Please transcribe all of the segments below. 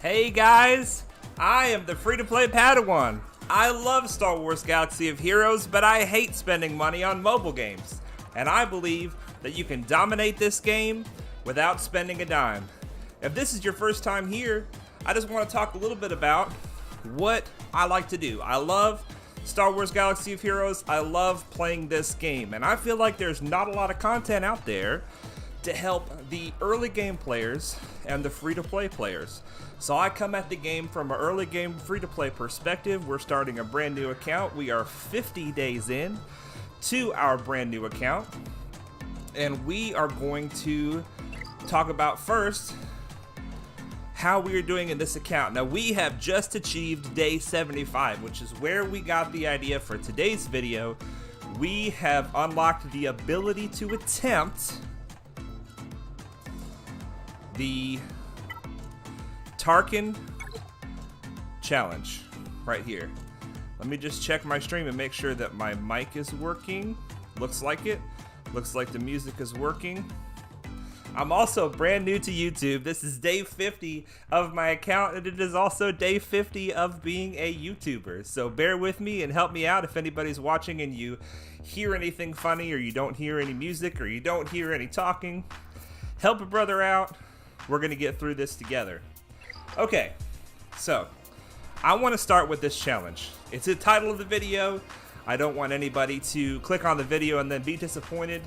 Hey guys, I am the free-to-play Padawan. I love Star Wars Galaxy of Heroes, but I hate spending money on mobile games. And I believe that you can dominate this game without spending a dime. If this is your first time here, I just want to talk a little bit about what I like to do. I love Star Wars Galaxy of Heroes. I love playing this game, and I feel like there's not a lot of content out there to help the early game players and the free-to-play players. So I come at the game from an early game free-to-play perspective. We're starting a brand new account. We are 50 days in to our brand new account, and we are going to talk about first how we are doing in this account. Now, we have just achieved day 75, which is where we got the idea for today's video. We have unlocked the ability to attempt the Tarkin challenge right here. Let me just check my stream and make sure that my mic is working. Looks like it. Looks like the music is working. I'm also brand new to YouTube. This is day 50 of my account, and it is also day 50 of being a YouTuber. So bear with me and help me out if anybody's watching and you hear anything funny, or you don't hear any music, or you don't hear any talking. Help a brother out. We're gonna get through this together. Okay, so I want to start with this challenge. It's the title of the video. I don't want anybody to click on the video and then be disappointed.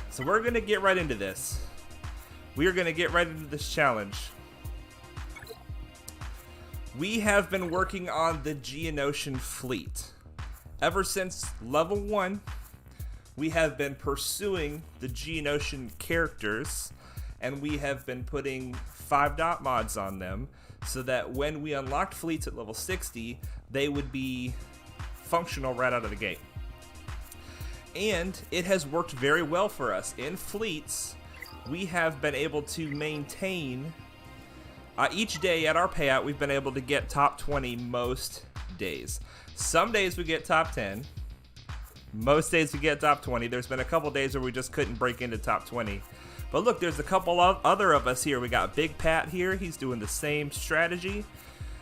So we're gonna get right into this. We are gonna get right into this challenge. We have been working on the Geonosian fleet. Ever since level 1, we have been pursuing the Geonosian characters, and we have been putting 5-dot mods on them so that when we unlocked fleets at level 60, they would be functional right out of the gate. And it has worked very well for us. In fleets, we have been able to maintain each day at our payout. We've been able to get top 20 most days. Some days we get top 10. Most days we get top 20. There's been a couple days where we just couldn't break into top 20. But look, there's a couple of other of us here. We got Big Pat here. He's doing the same strategy.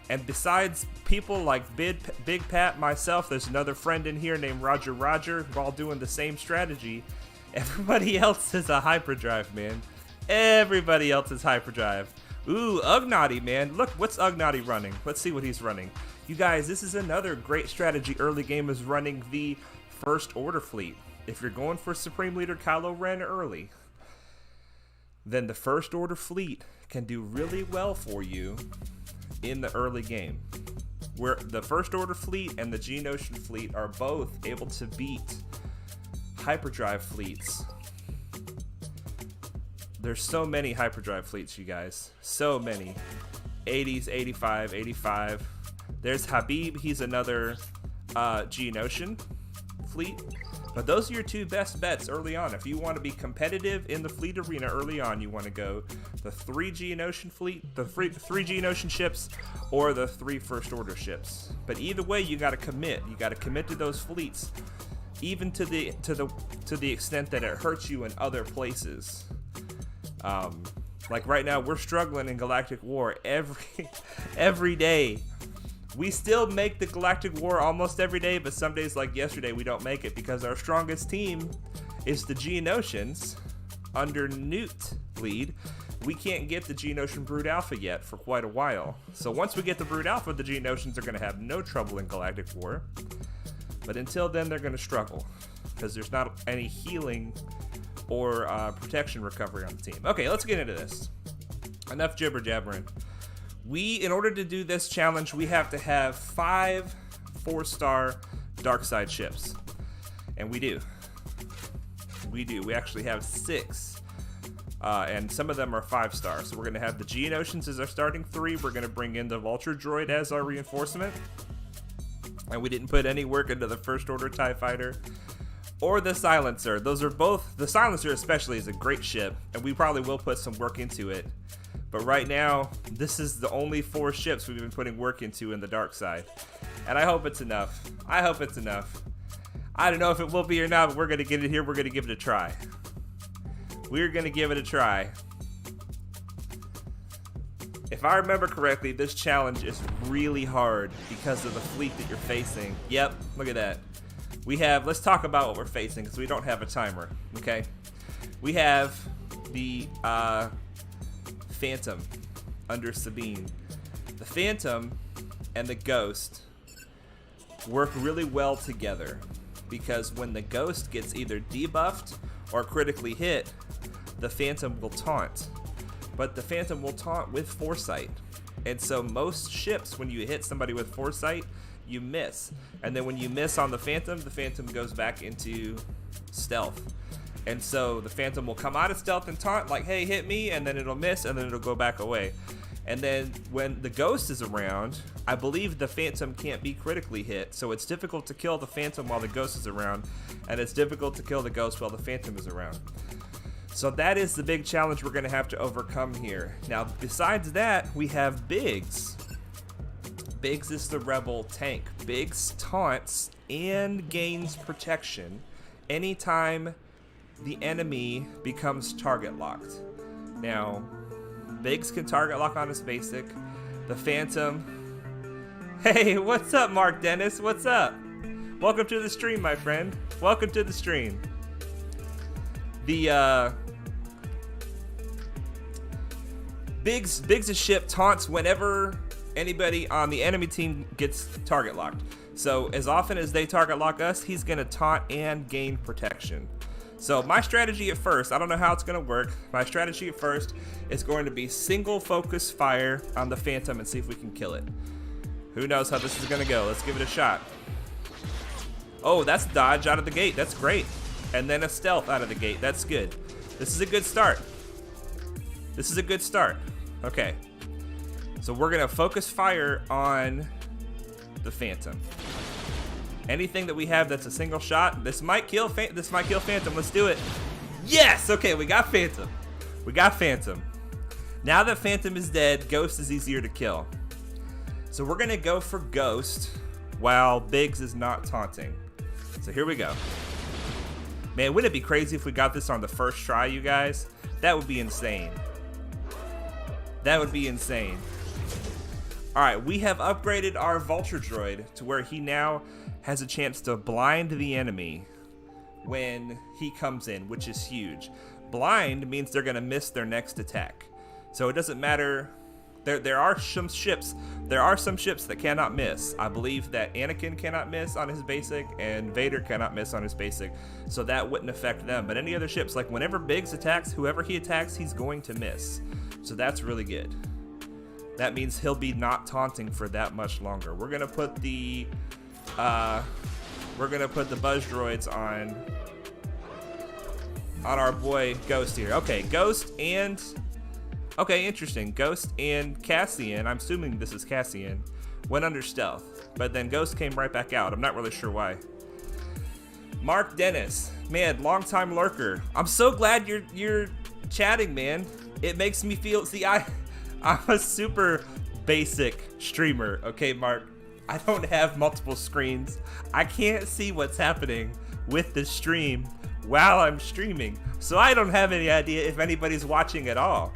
And besides people like Big Pat, myself, there's another friend in here named Roger. We're all doing the same strategy. Everybody else is a hyperdrive, man. Everybody else is hyperdrive. Ooh, Ugnaughty, man. Look, what's Ugnaughty running? Let's see what he's running. You guys, this is another great strategy early game, is running the First Order fleet. If you're going for Supreme Leader Kylo Ren early, then the First Order fleet can do really well for you in the early game, where the First Order fleet and the Geonosian fleet are both able to beat hyperdrive fleets. There's so many hyperdrive fleets, you guys. So many. 80s, 85, 85. There's Habib. He's another Geonosian fleet. But those are your two best bets early on. If you want to be competitive in the fleet arena early on, you want to go the 3 Geonosian fleet, the 3 Geonosian ships, or the 3 First Order ships. But either way, you got to commit. You got to commit to those fleets, even to the extent that it hurts you in other places. Like right now, we're struggling in Galactic War every day. We still make the Galactic War almost every day, but some days like yesterday we don't make it because our strongest team is the Geonosians under Newt lead. We can't get the Geonosian Brood Alpha yet for quite a while. So once we get the Brood Alpha, the Geonosians are going to have no trouble in Galactic War. But until then, they're going to struggle because there's not any healing or protection recovery on the team. Okay, let's get into this. Enough jibber jabbering. In order to do this challenge, we have to have 5 4-star dark side ships. And we do. We actually have 6. And some of them are 5-star. So we're going to have the Geonosians as our starting 3. We're going to bring in the Vulture Droid as our reinforcement. And we didn't put any work into the First Order TIE Fighter or the Silencer. Those are both, the Silencer especially is a great ship, and we probably will put some work into it. But right now, this is the only 4 ships we've been putting work into in the dark side. And I hope it's enough. I hope it's enough. I don't know if it will be or not, but we're going to get it here. We're going to give it a try. We're going to give it a try. If I remember correctly, this challenge is really hard because of the fleet that you're facing. Yep, look at that. We have, let's talk about what we're facing because we don't have a timer, okay? We have the Phantom under Sabine. The Phantom and the Ghost work really well together because when the Ghost gets either debuffed or critically hit, the Phantom will taunt. But the Phantom will taunt with Foresight. And so most ships, when you hit somebody with Foresight, you miss. And then when you miss on the Phantom goes back into stealth. And so the Phantom will come out of stealth and taunt like, hey, hit me, and then it'll miss, and then it'll go back away. And then when the Ghost is around, I believe the Phantom can't be critically hit. So it's difficult to kill the Phantom while the Ghost is around, and it's difficult to kill the Ghost while the Phantom is around. So that is the big challenge we're going to have to overcome here. Now, besides that, we have Biggs. Biggs is the rebel tank. Biggs taunts and gains protection anytime the enemy becomes target locked. Now, Biggs can target lock on his basic. The Phantom... Hey, what's up, Mark Dennis? What's up? Welcome to the stream, my friend. Welcome to the stream. Biggs' ship taunts whenever anybody on the enemy team gets target locked. So as often as they target lock us, he's gonna taunt and gain protection. So my strategy at first, I don't know how it's gonna work. My strategy at first is going to be single focus fire on the Phantom and see if we can kill it. Who knows how this is gonna go? Let's give it a shot. Oh, that's dodge out of the gate. That's great. And then a stealth out of the gate. That's good. This is a good start. This is a good start. Okay. So we're gonna focus fire on the Phantom. Anything that we have that's a single shot, this might kill Phantom. Let's do it. Yes. Okay, we got Phantom. We got Phantom. Now that Phantom is dead, Ghost is easier to kill. So we're gonna go for Ghost while Biggs is not taunting. So here we go. Man, wouldn't it be crazy if we got this on the first try, you guys? That would be insane. That would be insane. All right, we have upgraded our Vulture Droid to where he now has a chance to blind the enemy when he comes in, which is huge. Blind means they're gonna miss their next attack. So it doesn't matter. There are some ships that cannot miss. I believe that Anakin cannot miss on his basic and Vader cannot miss on his basic. So that wouldn't affect them. But any other ships, like whenever Biggs attacks, whoever he attacks, he's going to miss. So that's really good. That means he'll be not taunting for that much longer. We're gonna put the buzz droids on our boy Ghost here. Okay, Ghost and okay, interesting. Ghost and Cassian, I'm assuming this is Cassian, went under stealth, but then Ghost came right back out. I'm not really sure why. Mark Dennis, man, longtime lurker. I'm so glad you're chatting, man. It makes me feel. See, I'm a super basic streamer. Okay, Mark. I don't have multiple screens. I can't see what's happening with the stream while I'm streaming, so I don't have any idea if anybody's watching at all.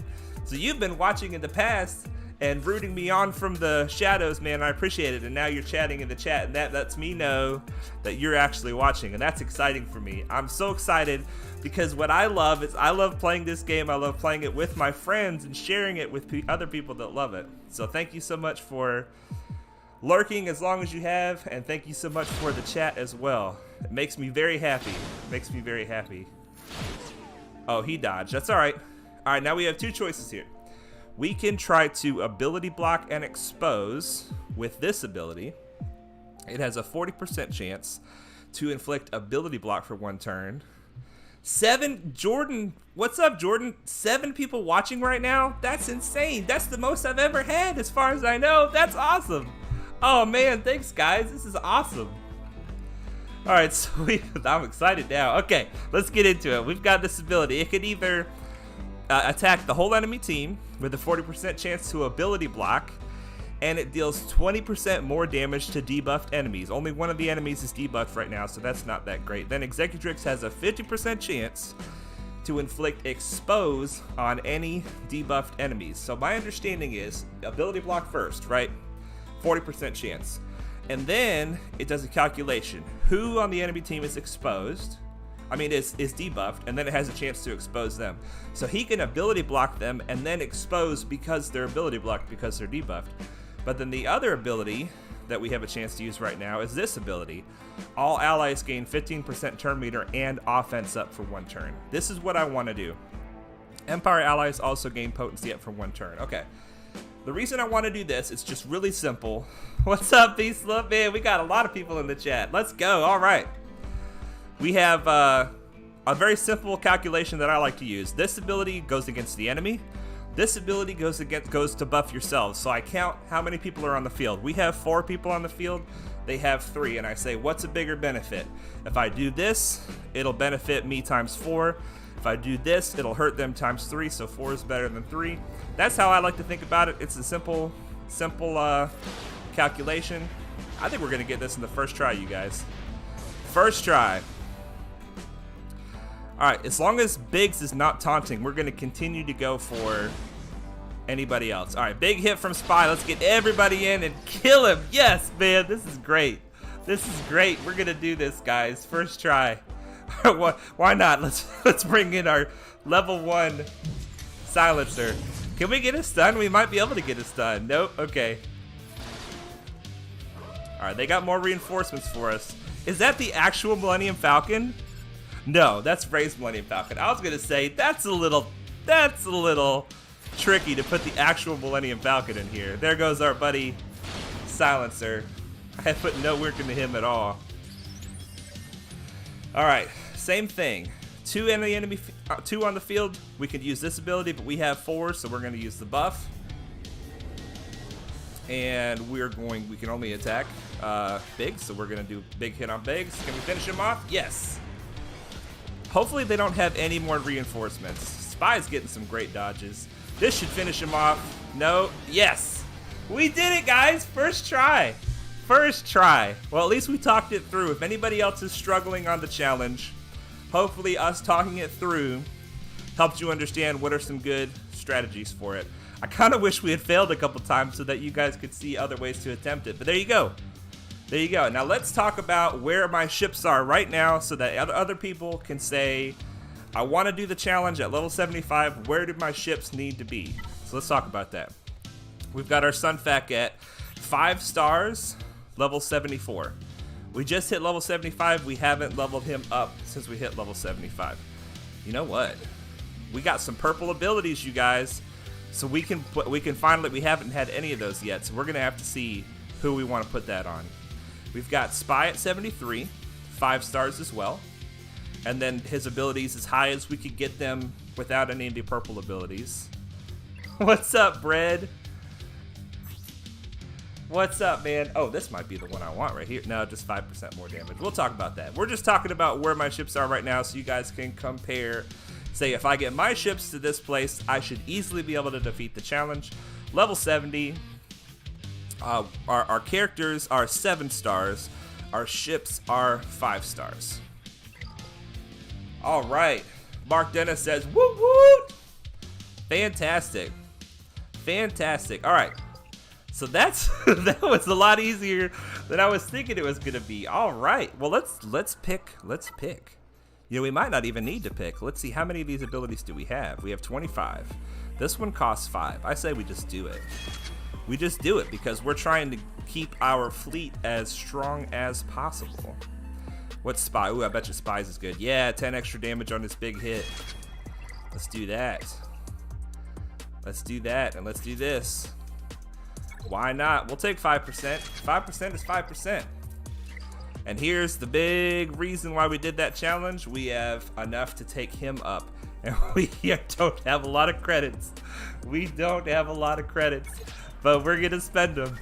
So you've been watching in the past and rooting me on from the shadows, man. I appreciate it. And now you're chatting in the chat, and that lets me know that you're actually watching, and that's exciting for me. I'm so excited because what I love is I love playing this game. I love playing it with my friends and sharing it with other people that love it. So thank you so much for lurking as long as you have, and thank you so much for the chat as well. It makes me very happy. It makes me very happy. Oh, he dodged. That's all right. All right, now we have two choices here. We can try to ability block and expose with this ability. It has a 40% chance to inflict ability block for 1 turn. Jordan, what's up, Jordan? 7 people watching right now? That's insane. That's the most I've ever had as far as I know. That's awesome. Oh man, thanks guys. This is awesome. All right, so I'm excited now. Okay, let's get into it. We've got this ability. It could either attack the whole enemy team with a 40% chance to ability block, and it deals 20% more damage to debuffed enemies. Only one of the enemies is debuffed right now, so that's not that great. Then Executrix has a 50% chance to inflict expose on any debuffed enemies. So my understanding is ability block first, right? 40% chance. And then it does a calculation. Who on the enemy team is exposed? I mean, is debuffed, and then it has a chance to expose them. So he can ability block them and then expose because they're ability blocked because they're debuffed. But then the other ability that we have a chance to use right now is this ability. All allies gain 15% turn meter and offense up for 1 turn. This is what I want to do. Empire allies also gain potency up for 1 turn. Okay. The reason I want to do this, it's just really simple. What's up, Beast Love? Man, we got a lot of people in the chat. Let's go. All right. We have a very simple calculation that I like to use. This ability goes against the enemy. This ability goes to buff yourselves. So I count how many people are on the field. We have 4 people on the field. They have 3. And I say, what's a bigger benefit? If I do this, it'll benefit me times 4. If I do this, it'll hurt them times 3. So 4 is better than 3. That's how I like to think about it. It's a simple calculation. I think we're going to get this in the first try, you guys. First try. Alright, as long as Biggs is not taunting, we're going to continue to go for anybody else. Alright, big hit from Spy. Let's get everybody in and kill him. Yes, man, this is great. This is great. We're going to do this, guys. First try. Why not? Let's bring in our level 1 silencer. Can we get a stun? We might be able to get a stun. Nope. Okay. Alright, they got more reinforcements for us. Is that the actual Millennium Falcon? No, that's Ray's Millennium Falcon. I was gonna say that's a little tricky to put the actual Millennium Falcon in here. There goes our buddy Silencer. I put no work into him at all. All right, same thing. 2 on the field. We could use this ability, but we have 4, so we're gonna use the buff. And we can only attack Biggs, so we're gonna do big hit on Biggs. Can we finish him off? Yes. Hopefully they don't have any more reinforcements. Spy's getting some great dodges. This should finish him off. No. Yes. We did it, guys. First try. First try. Well, at least we talked it through. If anybody else is struggling on the challenge, hopefully us talking it through helped you understand what are some good strategies for it. I kind of wish we had failed a couple times so that you guys could see other ways to attempt it. But there you go. There you go. Now let's talk about where my ships are right now so that other people can say, I want to do the challenge at level 75. Where do my ships need to be? So let's talk about that. We've got our Sunfac at 5 stars, level 74. We just hit level 75. We haven't leveled him up since we hit level 75. You know what? We got some purple abilities, you guys. So we can finally, we haven't had any of those yet. So we're going to have to see who we want to put that on. We've got Spy at 73, 5 stars as well. And then his abilities as high as we could get them without any of the purple abilities. What's up, Bread? What's up, man? Oh, this might be the one I want right here. No, just 5% more damage. We'll talk about that. We're just talking about where my ships are right now so you guys can compare. Say, if I get my ships to this place, I should easily be able to defeat the challenge. Level 70. Our characters are 7 stars. Our ships are 5 stars. All right. Mark Dennis says, woo woo! Fantastic. Fantastic. All right. So that was a lot easier than I was thinking it was gonna be. All right. Well, let's pick. You know, we might not even need to pick. Let's see, how many of these abilities do we have? We have 25. This one costs 5. I say we just do it. We just do it because we're trying to keep our fleet as strong as possible. What's Spy? Ooh, I bet you Spy's is good. Yeah, 10 extra damage on this big hit. Let's do that. Let's do that, and let's do this. Why not? We'll take 5%. 5% is 5%. And here's the big reason why we did that challenge. We have enough to take him up. And we don't have a lot of credits. We don't have a lot of credits. But we're going to spend them.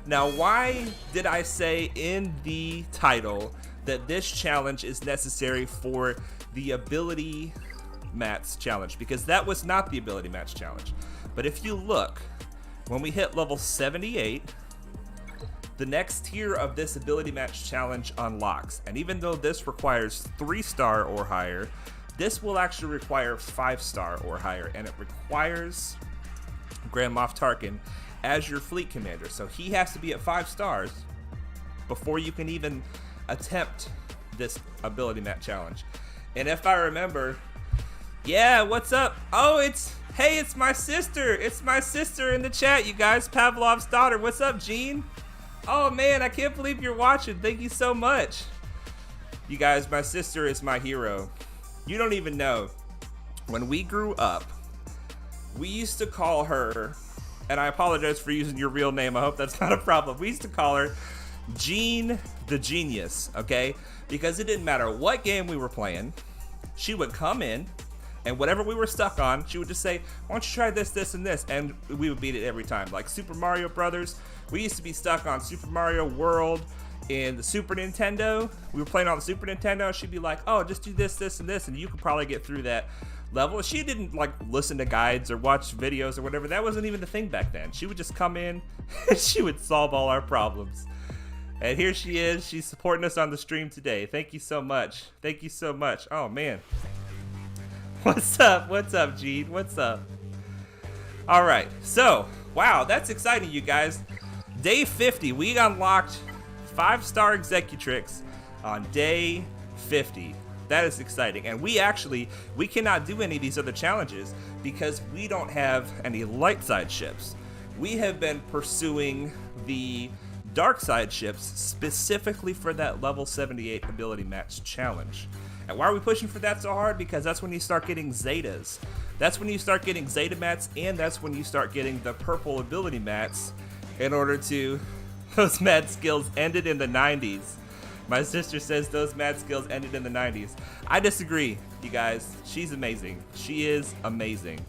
Now, why did I say in the title that this challenge is necessary for the ability match challenge? Because that was not the ability match challenge. But if you look, when we hit level 78, the next tier of this ability match challenge unlocks. And even though this requires 3-star or higher, This will actually require 5-star or higher, and it requires Grand Moff Tarkin as your fleet commander. So he has to be at 5 stars before you can even attempt this ability map challenge. And if I remember, yeah, what's up? Oh, it's my sister. It's my sister in the chat, you guys. Pavlov's daughter. What's up, Jean? Oh man, I can't believe you're watching. Thank you so much. You guys, my sister is my hero. You don't even know. When we grew up, we used to call her, and I apologize for using your real name. I hope that's not a problem. We used to call her Jean the Genius, okay? Because it didn't matter what game we were playing, she would come in, and whatever we were stuck on, she would just say, why don't you try this, this, and this? And we would beat it every time. Like Super Mario Brothers, we used to be stuck on Super Mario World in the Super Nintendo. We were playing on the Super Nintendo, and she'd be like, oh, just do this, this, and this, and you could probably get through that level. She didn't like listen to guides or watch videos or whatever. That wasn't even the thing back then. She would just come in and she would solve all our problems. And here she is. She's supporting us on the stream today. Thank you so much. Thank you so much. Oh man. What's up? What's up, Gene? What's up? All right. So, wow, that's exciting, you guys. Day 50, we unlocked 5-star Executrix on day 50. That is exciting. And we cannot do any of these other challenges because we don't have any light side ships. We have been pursuing the dark side ships specifically for that level 78 ability match challenge. And why are we pushing for that so hard? Because that's when you start getting Zetas. That's when you start getting Zeta mats, and that's when you start getting the purple ability mats in order to... Those mad skills ended in the 90s. My sister says those mad skills ended in the 90s. I disagree, you guys. She's amazing. She is amazing.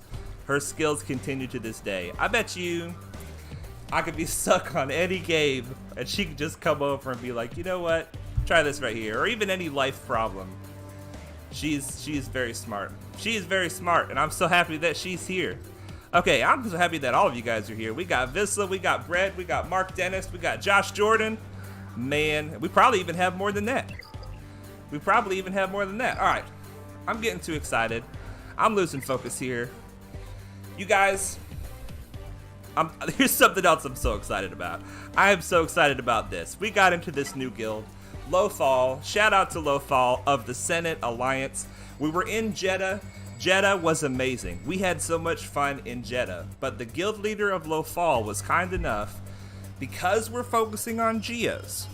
Her skills continue to this day. I bet you I could be stuck on any game and she could just come over and be like, you know what? Try this right here. Or even any life problem. She's very smart. She is very smart, and I'm so happy that she's here. Okay, I'm so happy that all of you guys are here. We got Visla, we got Brett, we got Mark Dennis, we got Josh Jordan. Man, we probably even have more than that. We probably even have more than that. All right, I'm getting too excited. I'm losing focus here. You guys, here's something else I'm so excited about. I am so excited about this. We got into this new guild, Lothal. Shout out to Lothal of the Senate Alliance. We were in Jeddah. Jeddah was amazing. We had so much fun in Jeddah. But the guild leader of Lothal was kind enough, because we're focusing on Geos.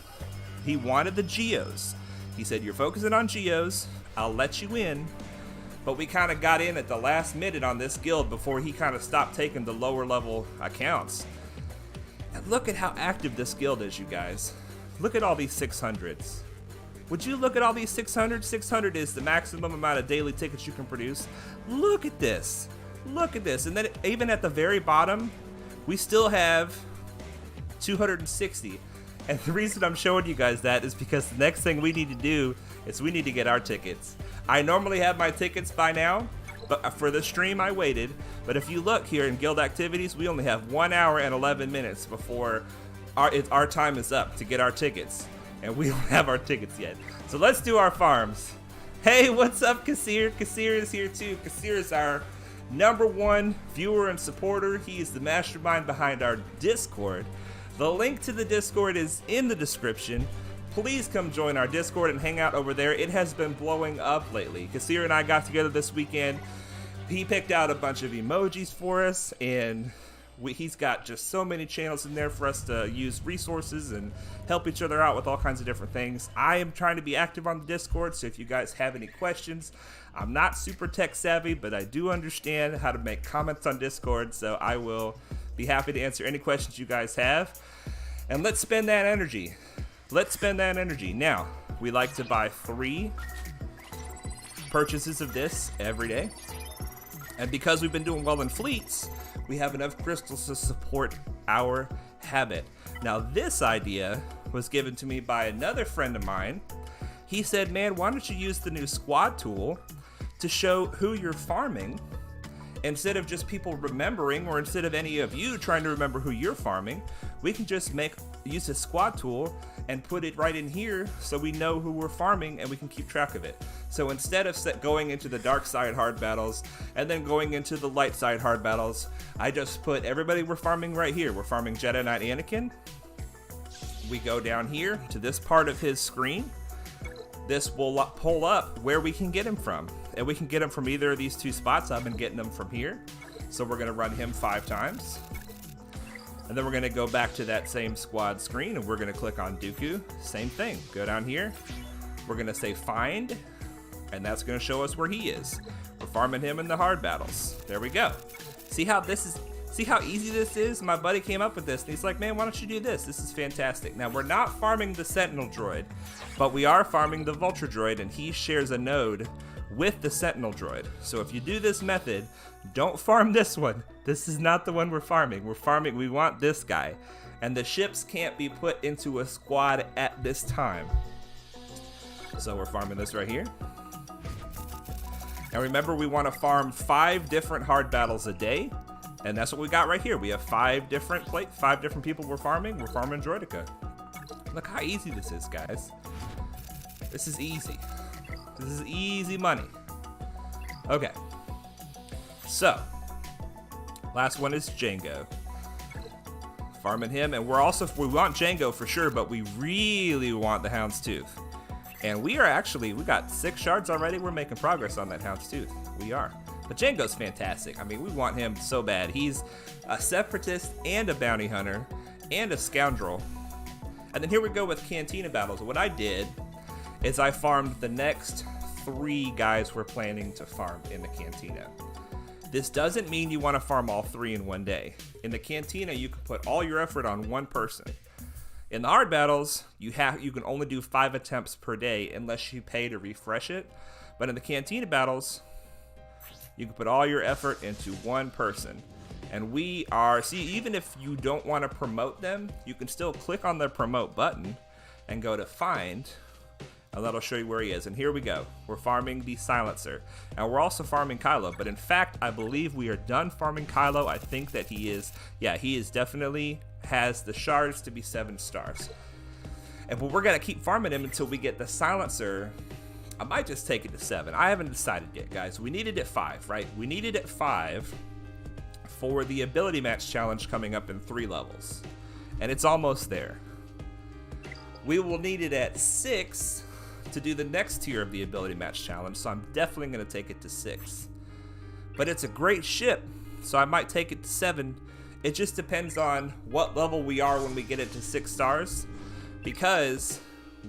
He wanted the Geos. He said, you're focusing on Geos, I'll let you in. But we kind of got in at the last minute on this guild before he kind of stopped taking the lower level accounts. And look at how active this guild is, you guys. Look at all these 600s. Would you look at all these 600? 600 is the maximum amount of daily tickets you can produce. Look at this. Look at this. And then even at the very bottom, we still have 260. And the reason I'm showing you guys that is because the next thing we need to do is we need to get our tickets. I normally have my tickets by now, but for the stream I waited. But if you look here in guild activities, we only have 1 hour and 11 minutes before our time is up to get our tickets. And we don't have our tickets yet. So let's do our farms. Hey, what's up, Kasir? Kasir is here too. Kasir is our #1 viewer and supporter. He is the mastermind behind our Discord. The link to the Discord is in the description. Please come join our Discord and hang out over there. It has been blowing up lately. Kasir and I got together this weekend. He picked out a bunch of emojis for us, and he's got just so many channels in there for us to use resources and help each other out with all kinds of different things. I am trying to be active on the Discord, so if you guys have any questions, I'm not super tech savvy, but I do understand how to make comments on Discord, so I will be happy to answer any questions you guys have. And let's spend that energy. Let's spend that energy. Now, we like to buy 3 purchases of this every day. And because we've been doing well in fleets, we have enough crystals to support our habit. Now, this idea was given to me by another friend of mine. He said, man, why don't you use the new squad tool to show who you're farming instead of just people remembering, or instead of any of you trying to remember who you're farming. We can just make use his squad tool and put it right in here so we know who we're farming and we can keep track of it. So instead of going into the dark side hard battles and then going into the light side hard battles, I just put everybody we're farming right here. We're farming Jedi Knight Anakin. We go down here to this part of his screen. This will pull up where we can get him from. And we can get him from either of these two spots. I've been getting him from here. So we're gonna run him 5 times. And then we're gonna go back to that same squad screen and we're gonna click on Dooku. Same thing, go down here. We're gonna say find, and that's gonna show us where he is. We're farming him in the hard battles. There we go. See how easy this is? My buddy came up with this and he's like, man, why don't you do this? This is fantastic. Now we're not farming the Sentinel droid, but we are farming the Vulture droid, and he shares a node with the Sentinel droid. So if you do this method, don't farm this one. This is not the one we're farming. We want this guy. And the ships can't be put into a squad at this time. So we're farming this right here. And remember, we want to farm 5 different hard battles a day. And that's what we got right here. We have 5 different people we're farming. We're farming Droideka. Look how easy this is, guys. This is easy. This is easy money. Okay. So, last one is Jango. Farming him, and we want Jango for sure, but we really want the Houndstooth. And we got 6 shards already. We're making progress on that Houndstooth. We are. But Jango's fantastic. I mean, we want him so bad. He's a separatist and a bounty hunter and a scoundrel. And then here we go with Cantina battles. What I did is I farmed the next 3 guys we're planning to farm in the Cantina. This doesn't mean you want to farm all 3 in one day. In the Cantina, you can put all your effort on one person. In the hard battles, you can only do 5 attempts per day unless you pay to refresh it. But in the Cantina battles, you can put all your effort into one person. And even if you don't want to promote them, you can still click on the promote button and go to find, and that'll show you where he is. And here we go. We're farming the Silencer. And we're also farming Kylo. But in fact, I believe we are done farming Kylo. I think that he is definitely has the shards to be 7 stars. And we're going to keep farming him until we get the Silencer. I might just take it to 7. I haven't decided yet, guys. We need it at 5, right? We need it at 5 for the ability match challenge coming up in 3 levels. And it's almost there. We will need it at 6 to do the next tier of the ability match challenge, so I'm definitely going to take it to 6. But it's a great ship, so I might take it to 7. It just depends on what level we are when we get it to 6 stars, because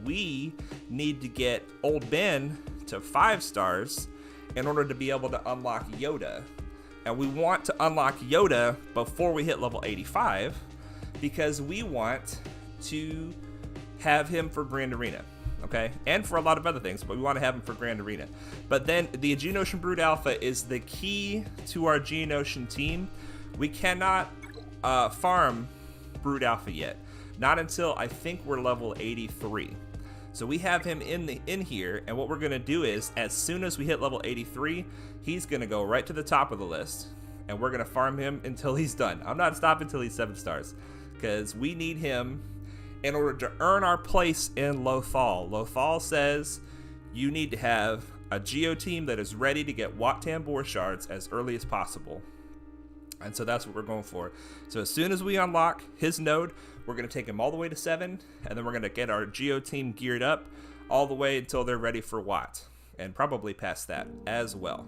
we need to get Old Ben to 5 stars in order to be able to unlock Yoda. And we want to unlock Yoda before we hit level 85, because we want to have him for Grand Arena, okay? And for a lot of other things, but we want to have him for Grand Arena. But then the Geonosian Brood Alpha is the key to our Geonosian team. We cannot farm Brood Alpha yet. Not until I think we're level 83. So we have him in here, and what we're gonna do is, as soon as we hit level 83, he's gonna go right to the top of the list, and we're gonna farm him until he's done. I'm not stopping until he's 7 stars, because we need him in order to earn our place in Lothal. Lothal says you need to have a Geo team that is ready to get Wat Tambor shards as early as possible. And so that's what we're going for. So as soon as we unlock his node, we're going to take him all the way to 7, and then we're going to get our Geo team geared up all the way until they're ready for Wat, and probably past that as well.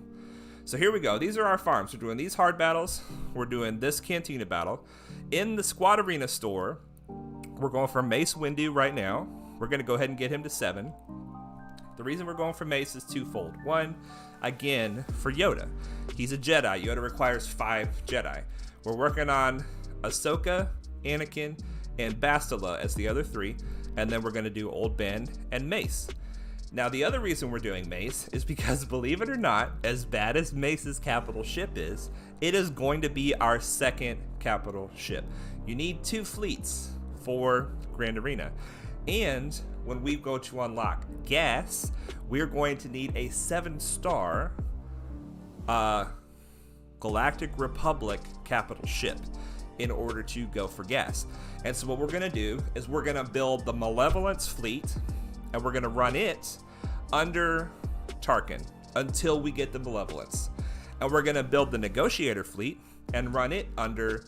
So here we go. These are our farms. We're doing these hard battles. We're doing this Cantina battle. In the Squad Arena store, we're going for Mace Windu right now. We're going to go ahead and get him to 7. The reason we're going for Mace is twofold. One, again, for Yoda. He's a Jedi. Yoda requires 5 Jedi. We're working on Ahsoka, Anakin, and Bastila as the other 3. And then we're going to do Old Ben and Mace. Now, the other reason we're doing Mace is because, believe it or not, as bad as Mace's capital ship is, it is going to be our 2nd capital ship. You need 2 fleets for Grand Arena. And when we go to unlock gas, we're going to need a 7-star Galactic Republic capital ship. in order to go for gas. And so what we're gonna do is we're gonna build the Malevolence fleet, and we're gonna run it under Tarkin until we get the Malevolence. And we're gonna build the Negotiator fleet and run it under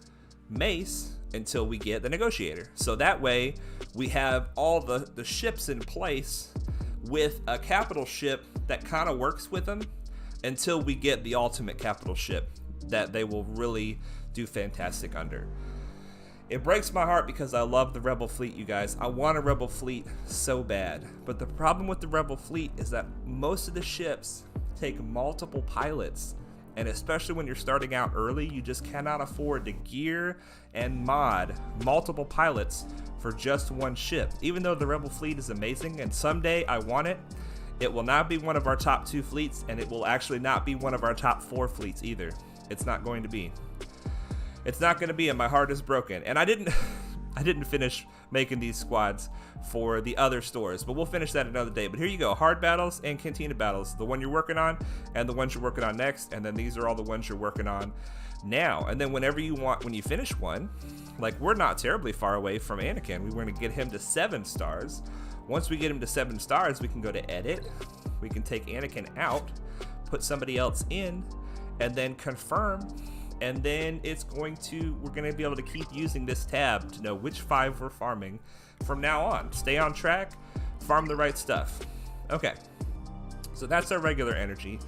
Mace until we get the Negotiator. So that way we have all the ships in place with a capital ship that kind of works with them until we get the ultimate capital ship that they will really do fantastic under. It breaks my heart because I love the Rebel fleet, you guys. I want a Rebel fleet so bad. But the problem with the Rebel fleet is that most of the ships take multiple pilots. And especially when you're starting out early, you just cannot afford to gear and mod multiple pilots for just one ship. Even though the Rebel fleet is amazing and someday I want it, it will not be one of our top 2 fleets, and it will actually not be one of our top 4 fleets either. It's not going to be. It's not going to be, and my heart is broken. And I didn't finish making these squads for the other stores, but we'll finish that another day. But here you go, hard battles and cantina battles, the one you're working on and the ones you're working on next, and then these are all the ones you're working on now. And then whenever you want, when you finish one, like we're not terribly far away from Anakin. We want to get him to 7 stars. Once we get him to 7 stars, we can go to edit. We can take Anakin out, put somebody else in, and then confirm. And then we're going to be able to keep using this tab to know which 5 we're farming from now on. Stay on track, farm the right stuff. Okay, so that's our regular energy.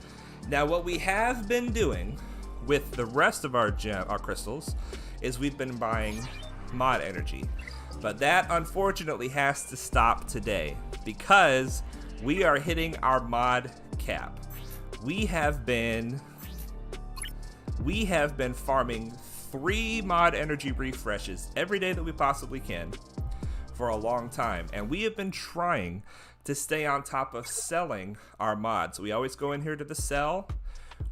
Now what we have been doing with the rest of our crystals is we've been buying mod energy. But that unfortunately has to stop today because we are hitting our mod cap. We have been farming 3 mod energy refreshes every day that we possibly can for a long time, and we have been trying to stay on top of selling our mods. We always go in here to the sell.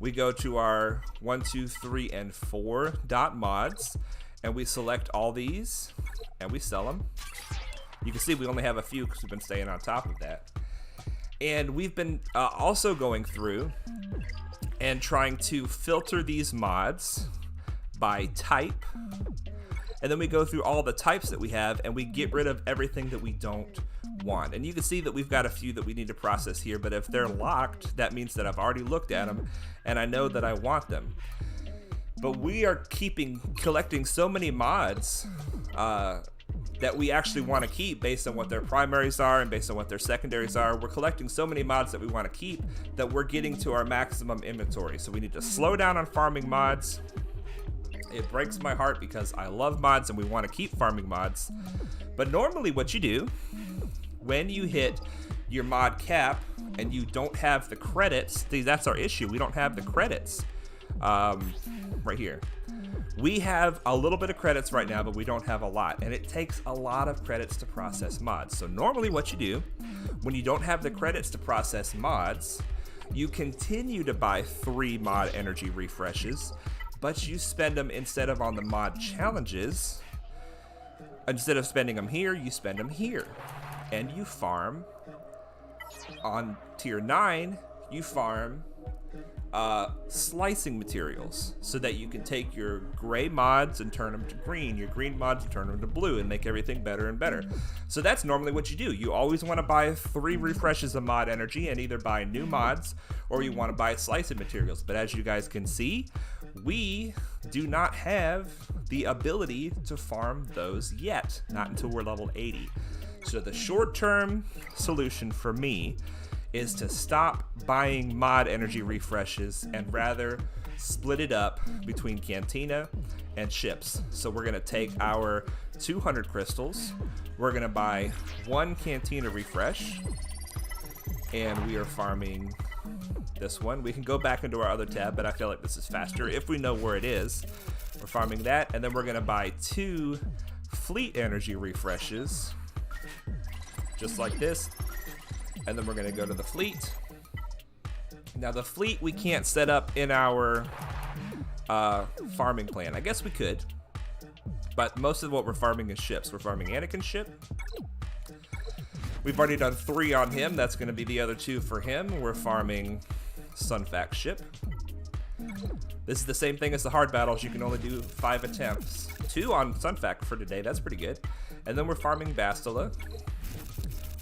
We go to our 1, 2, 3, and 4 dot mods, and we select all these and we sell them. You can see we only have a few because we've been staying on top of that. And we've been also going through and trying to filter these mods by type. And then we go through all the types that we have and we get rid of everything that we don't want. And you can see that we've got a few that we need to process here, but if they're locked, that means that I've already looked at them and I know that I want them. But we are collecting so many mods that we actually want to keep based on what their primaries are and based on what their secondaries are. We're collecting so many mods that we want to keep that we're getting to our maximum inventory. So we need to slow down on farming mods. It breaks my heart because I love mods and we want to keep farming mods. But normally what you do when you hit your mod cap and you don't have the credits, see, that's our issue. We don't have the credits right here. We have a little bit of credits right now, but we don't have a lot, and it takes a lot of credits to process mods. So normally what you do when you don't have the credits to process mods, you continue to buy 3 mod energy refreshes, but you spend them instead of on the mod challenges. Instead of spending them here, you spend them here, and you farm on tier 9. You farm slicing materials so that you can take your gray mods and turn them to green, your green mods and turn them to blue, and make everything better and better. So that's normally what you do. You always want to buy 3 refreshes of mod energy and either buy new mods or you want to buy slicing materials. But as you guys can see, we do not have the ability to farm those yet, not until we're level 80. So the short-term solution for me is to stop buying mod energy refreshes and rather split it up between Cantina and ships. So we're gonna take our 200 crystals, we're gonna buy 1 Cantina refresh, and we are farming this one. We can go back into our other tab, but I feel like this is faster if we know where it is. We're farming that, and then we're gonna buy 2 fleet energy refreshes, just like this. And then we're gonna go to the fleet. Now the fleet we can't set up in our farming plan. I guess we could, but most of what we're farming is ships. We're farming Anakin's ship. We've already done 3 on him. That's gonna be the other 2 for him. We're farming Sunfac's ship. This is the same thing as the hard battles. You can only do 5 attempts. 2 on Sunfac for today. That's pretty good. And then we're farming Bastila.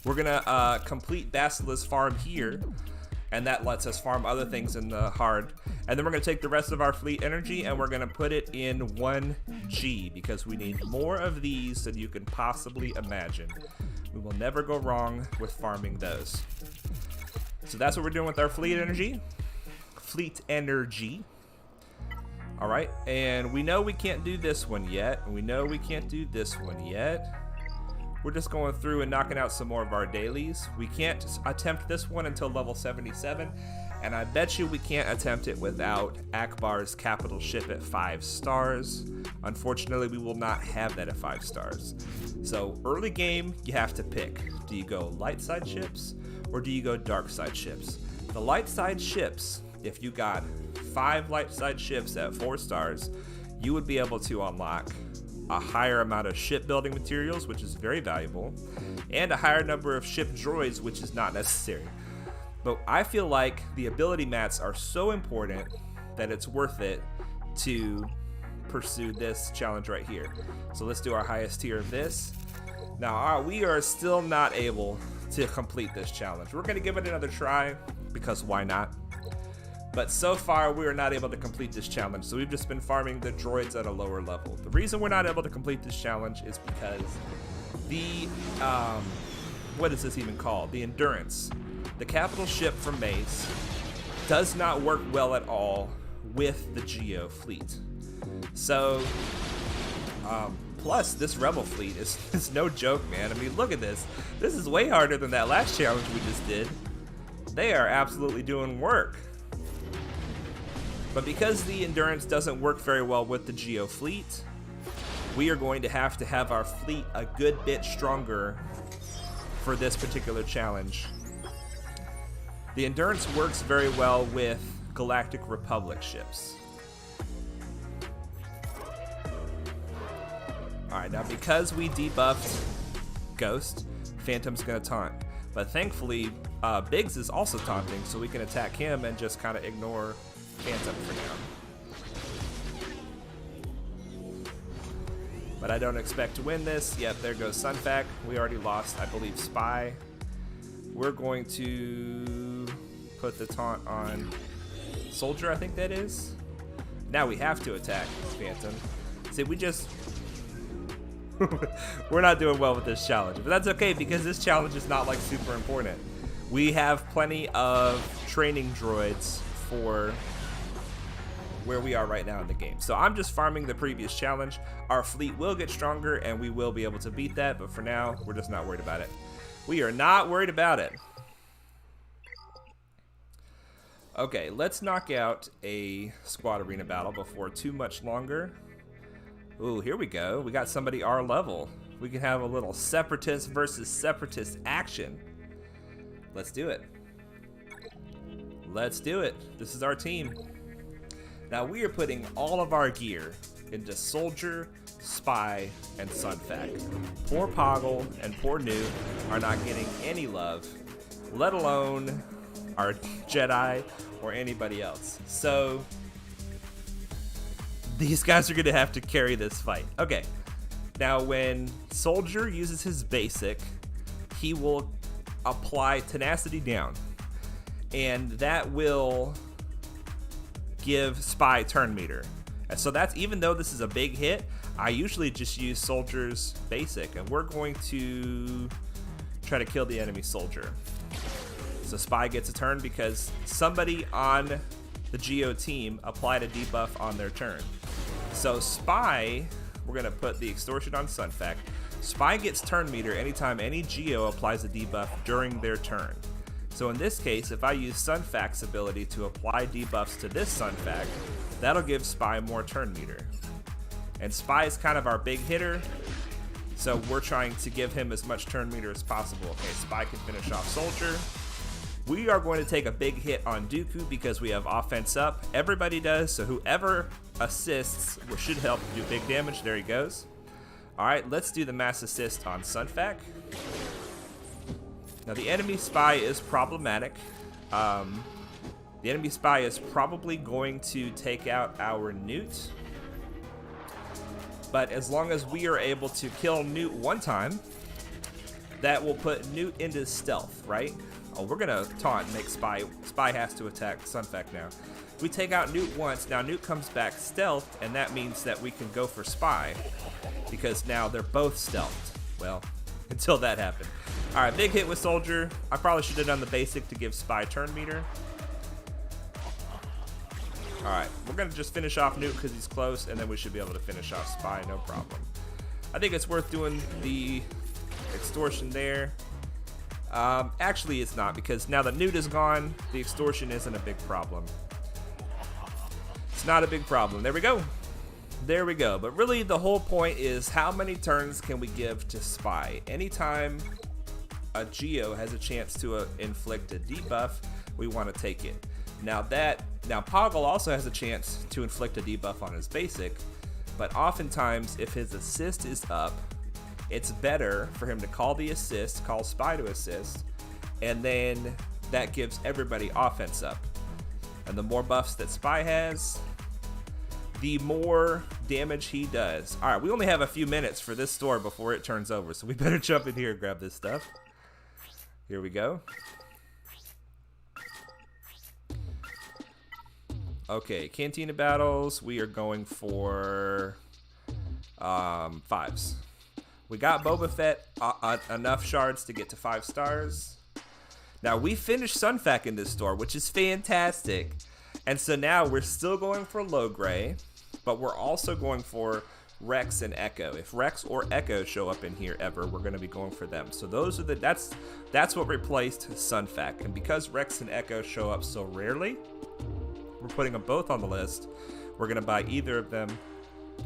We're gonna complete Bastila's farm here, and that lets us farm other things in the hard. And then we're gonna take the rest of our fleet energy and we're gonna put it in 1G because we need more of these than you can possibly imagine. We will never go wrong with farming those. So that's what we're doing with our fleet energy. Fleet energy. All right, and we know we can't do this one yet. And we know we can't do this one yet. We're just going through and knocking out some more of our dailies. We can't attempt this one until level 77. And I bet you we can't attempt it without Akbar's capital ship at 5 stars. Unfortunately, we will not have that at 5 stars. So early game, you have to pick. Do you go light side ships or do you go dark side ships? The light side ships, if you got 5 light side ships at 4 stars, you would be able to unlock a higher amount of shipbuilding materials, which is very valuable, and a higher number of ship droids, which is not necessary. But I feel like the ability mats are so important that it's worth it to pursue this challenge right here. So let's do our highest tier of this. Now we are still not able to complete this challenge. We're gonna give it another try because why not? But so far we are not able to complete this challenge. So we've just been farming the droids at a lower level. The reason we're not able to complete this challenge is because the, what is this even called? The Endurance. The capital ship from Mace does not work well at all with the Geo fleet. So, plus this Rebel fleet is no joke, man. I mean, look at this. This is way harder than that last challenge we just did. They are absolutely doing work. But because the Endurance doesn't work very well with the Geo fleet, we are going to have our fleet a good bit stronger for this particular challenge. The Endurance works very well with Galactic Republic ships. Alright, now because we debuffed Ghost, Phantom's gonna taunt. But thankfully, Biggs is also taunting, so we can attack him and just kind of ignore Phantom for now. But I don't expect to win this. Yep, there goes Sunfac. We already lost, I believe, Spy. We're going to put the taunt on Soldier, I think that is. Now we have to attack Phantom. See, we just... we're not doing well with this challenge. But that's okay, because this challenge is not, like, super important. We have plenty of training droids for where we are right now in the game. So I'm just farming the previous challenge. Our fleet will get stronger, and we will be able to beat that. But for now, we're just not worried about it. We are not worried about it. Okay, let's knock out a squad arena battle before too much longer. Ooh, here we go. We got somebody our level. We can have a little Separatist versus Separatist action. Let's do it. Let's do it. This is our team. Now we are putting all of our gear into Soldier, Spy, and Sunfac. Poor Poggle and poor Newt are not getting any love, let alone our Jedi or anybody else. So these guys are gonna have to carry this fight. Okay, now when Soldier uses his basic, he will apply Tenacity down, and that will give Spy turn meter. And so that's, even though this is a big hit, I usually just use Soldier's basic, and we're going to try to kill the enemy Soldier. So Spy gets a turn because somebody on the Geo team applied a debuff on their turn. So Spy, we're gonna put the Extortion on Sunfac. Spy gets turn meter anytime any Geo applies a debuff during their turn. So in this case, if I use Sunfac's ability to apply debuffs to this Sunfac, that'll give Spy more turn meter. And Spy is kind of our big hitter, so we're trying to give him as much turn meter as possible. Okay, Spy can finish off Soldier. We are going to take a big hit on Dooku because we have offense up. Everybody does, so whoever assists should help do big damage. There he goes. All right, let's do the mass assist on Sunfac. Now the enemy Spy is problematic. The enemy spy is probably going to take out our Newt. But as long as we are able to kill Newt one time, that will put Newt into stealth, right? Oh, we're gonna taunt and make Spy. Spy has to attack Sunfac now. We take out Newt once, now Newt comes back stealth, and that means that we can go for Spy, because now they're both stealthed. Well, until that happened. All right, big hit with Soldier. I probably should have done the basic to give Spy turn meter. All right, we're gonna just finish off Newt because he's close, and then we should be able to finish off Spy, no problem. I think it's worth doing the extortion there. Actually, it's not, because now that Newt is gone, the extortion isn't a big problem. It's not a big problem. There we go. There we go. But really, the whole point is how many turns can we give to Spy? Anytime a Geo has a chance to inflict a debuff, we want to take it. Now Poggle also has a chance to inflict a debuff on his basic, but oftentimes if his assist is up, it's better for him to call the assist, call Spy to assist, and then that gives everybody offense up. And the more buffs that Spy has, the more damage he does. All right, we only have a few minutes for this store before it turns over, so we better jump in here and grab this stuff. Here we go. Okay, Cantina battles. We are going for 5s. We got Boba Fett enough shards to get to 5 stars. Now we finished Sunfac in this store, which is fantastic. And so now we're still going for low gray, but we're also going for Rex and Echo. If Rex or Echo show up in here ever, we're going to be going for them. So those are that's what replaced Sunfac. And because Rex and Echo show up so rarely, we're putting them both on the list. We're going to buy either of them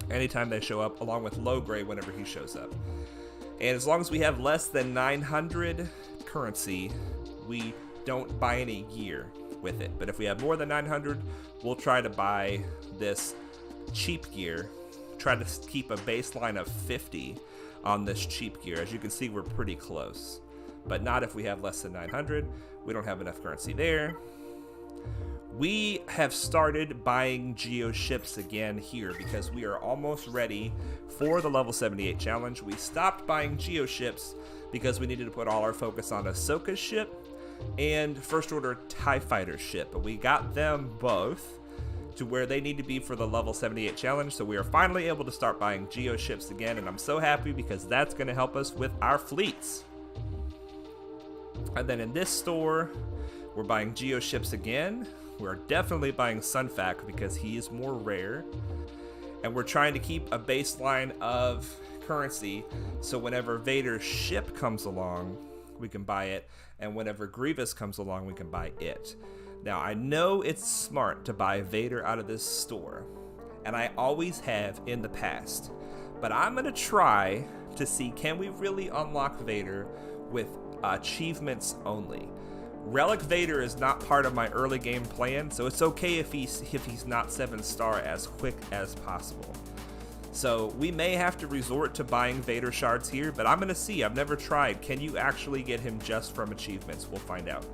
anytime they show up, along with low gray whenever he shows up. And as long as we have less than 900 currency, we don't buy any gear with it. But if we have more than 900, we'll try to buy this cheap gear. Try to keep a baseline of 50 on this cheap gear. As you can see, we're pretty close, but not if we have less than 900. We don't have enough currency there. We have started buying Geo ships again here because we are almost ready for the level 78 challenge. We stopped buying Geo ships because we needed to put all our focus on Ahsoka's ship and First Order TIE Fighter ship, but we got them both to where they need to be for the level 78 challenge, so we are finally able to start buying Geo ships again, and I'm so happy because that's going to help us with our fleets. And then in this store, we're buying Geo ships again. We're definitely buying Sunfac because he is more rare, and we're trying to keep a baseline of currency so whenever Vader's ship comes along, we can buy it, and whenever Grievous comes along, we can buy it. Now, I know it's smart to buy Vader out of this store, and I always have in the past, but I'm going to try to see, can we really unlock Vader with achievements only? Relic Vader is not part of my early game plan, so it's okay if he's not 7-star as quick as possible. So we may have to resort to buying Vader shards here, but I'm going to see. I've never tried. Can you actually get him just from achievements? We'll find out.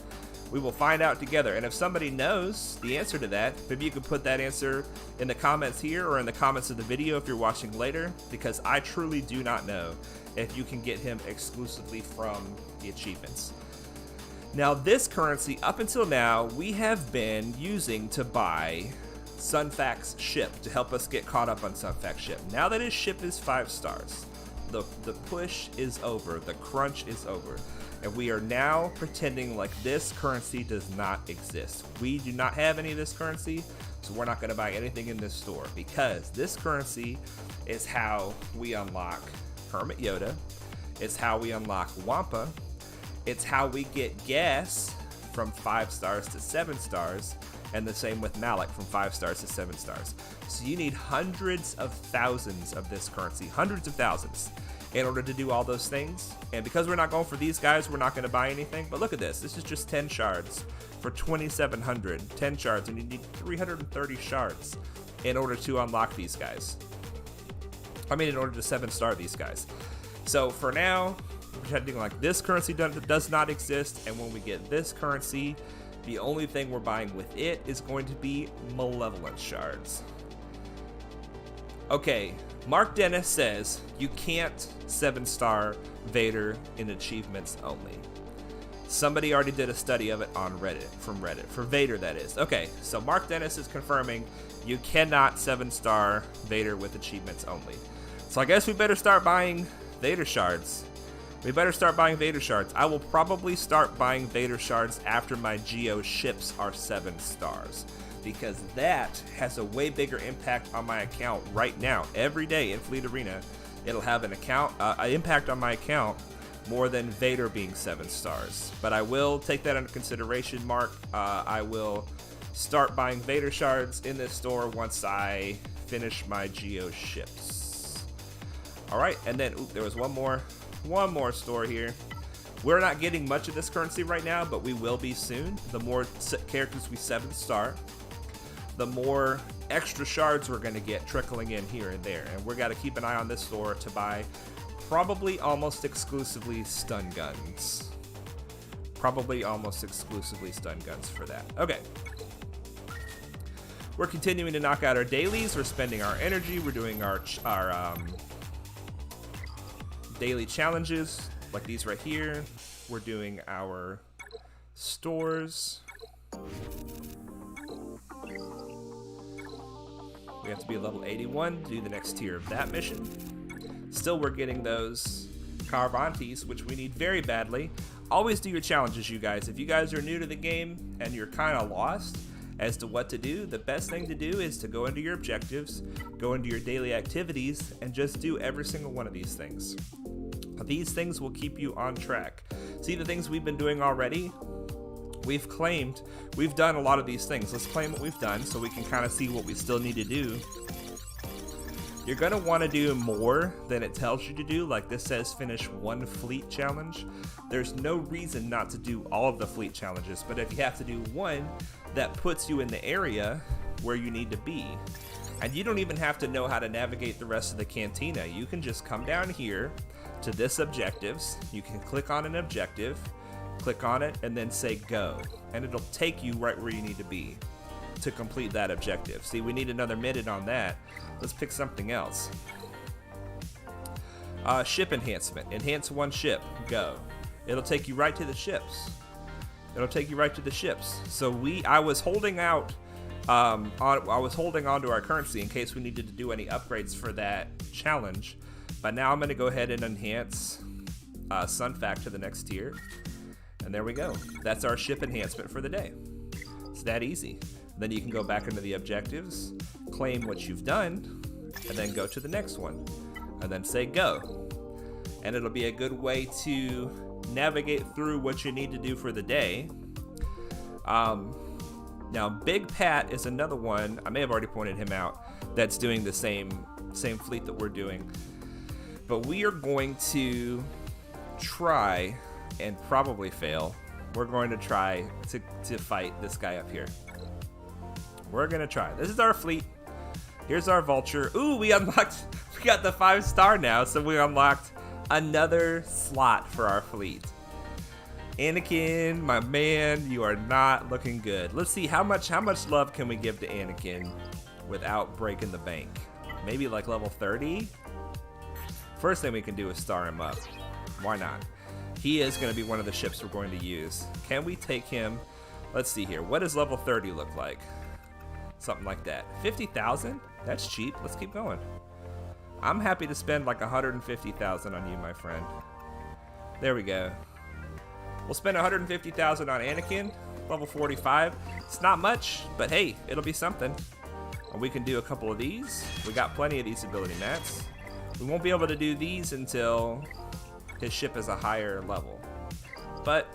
We will find out together, and if somebody knows the answer to that, maybe you could put that answer in the comments here or in the comments of the video if you're watching later, because I truly do not know if you can get him exclusively from the achievements. Now, this currency, up until now, we have been using to buy Sunfac's ship to help us get caught up on Sunfac's ship. Now that his ship is 5 stars, the push is over, the crunch is over, and we are now pretending like this currency does not exist. We do not have any of this currency, so we're not going to buy anything in this store, because this currency is how we unlock Hermit Yoda, it's how we unlock Wampa, it's how we get gas from 5 stars to 7 stars, and the same with Malik from 5 stars to 7 stars. So you need hundreds of thousands of this currency, hundreds of thousands, in order to do all those things. And because we're not going for these guys, we're not going to buy anything. But look at this. This is just 10 shards for 2,700. 10 shards, and you need 330 shards in order to unlock these guys. I mean, in order to 7-star these guys. So for now, pretending like this currency does not exist, and when we get this currency, The only thing we're buying with it is going to be Malevolence Shards. Okay, Mark Dennis says you can't 7-star Vader in achievements only. Somebody already did a study of it on Reddit, from Reddit, for Vader that is. Okay, so Mark Dennis is confirming you cannot 7-star Vader with achievements only. So I guess we better start buying Vader Shards. We better start buying Vader Shards. I will probably start buying Vader Shards after my Geo ships are 7 stars. Because that has a way bigger impact on my account right now. Every day in Fleet Arena, it'll have an impact on my account more than Vader being 7 stars. But I will take that into consideration, Mark. I will start buying Vader Shards in this store once I finish my Geo ships. All right, and then there was one more store here. We're not getting much of this currency right now, but we will be soon. The more characters we 7-star, the more extra shards we're going to get trickling in here and there. And we're got to keep an eye on this store to buy probably almost exclusively stun guns. Probably almost exclusively stun guns for that. Okay. We're continuing to knock out our dailies. We're spending our energy. We're doing our daily challenges like these right here. We're doing our stores. We have to be level 81 to do the next tier of that mission. Still, we're getting those Carvantes, which we need very badly. Always do your challenges, you guys. If you guys are new to the game and you're kind of lost as to what to do, the best thing to do is to go into your objectives, go into your daily activities, and just do every single one of these things. These things will keep you on track. See the things we've been doing already? We've done a lot of these things. Let's claim what we've done so we can kind of see what we still need to do. You're going to want to do more than it tells you to do. Like this says finish 1 fleet challenge. There's no reason not to do all of the fleet challenges, but if you have to do one, that puts you in the area where you need to be. And you don't even have to know how to navigate the rest of the cantina. You can just come down here to this objectives. You can click on an objective, click on it, and then say go. And it'll take you right where you need to be to complete that objective. See, we need another minute on that. Let's pick something else. Ship enhancement. Enhance 1 ship. Go. It'll take you right to the ships. It'll take you right to the ships. So I was holding out. I was holding on to our currency in case we needed to do any upgrades for that challenge. But now I'm going to go ahead and enhance Sunfac to the next tier. And there we go. That's our ship enhancement for the day. It's that easy. Then you can go back into the objectives, claim what you've done, and then go to the next one. And then say go. And it'll be a good way to navigate through what you need to do for the day. Now, Big Pat is another one. I may have already pointed him out. That's doing the same fleet that we're doing. But we are going to try and probably fail. We're going to try to fight this guy up here. We're going to try. This is our fleet. Here's our vulture. Ooh, we got the 5-star now, so we unlocked another slot for our fleet. Anakin, my man, you are not looking good. Let's see how much love can we give to Anakin without breaking the bank. Maybe like level 30? First thing we can do is star him up. Why not? He is going to be one of the ships we're going to use. Can we take him? Let's see here. What does level 30 look like? Something like that. 50,000? That's cheap. Let's keep going. I'm happy to spend like 150,000 on you, my friend. There we go. We'll spend 150,000 on Anakin, level 45. It's not much, but hey, it'll be something. And we can do a couple of these. We got plenty of these ability mats. We won't be able to do these until his ship is a higher level. But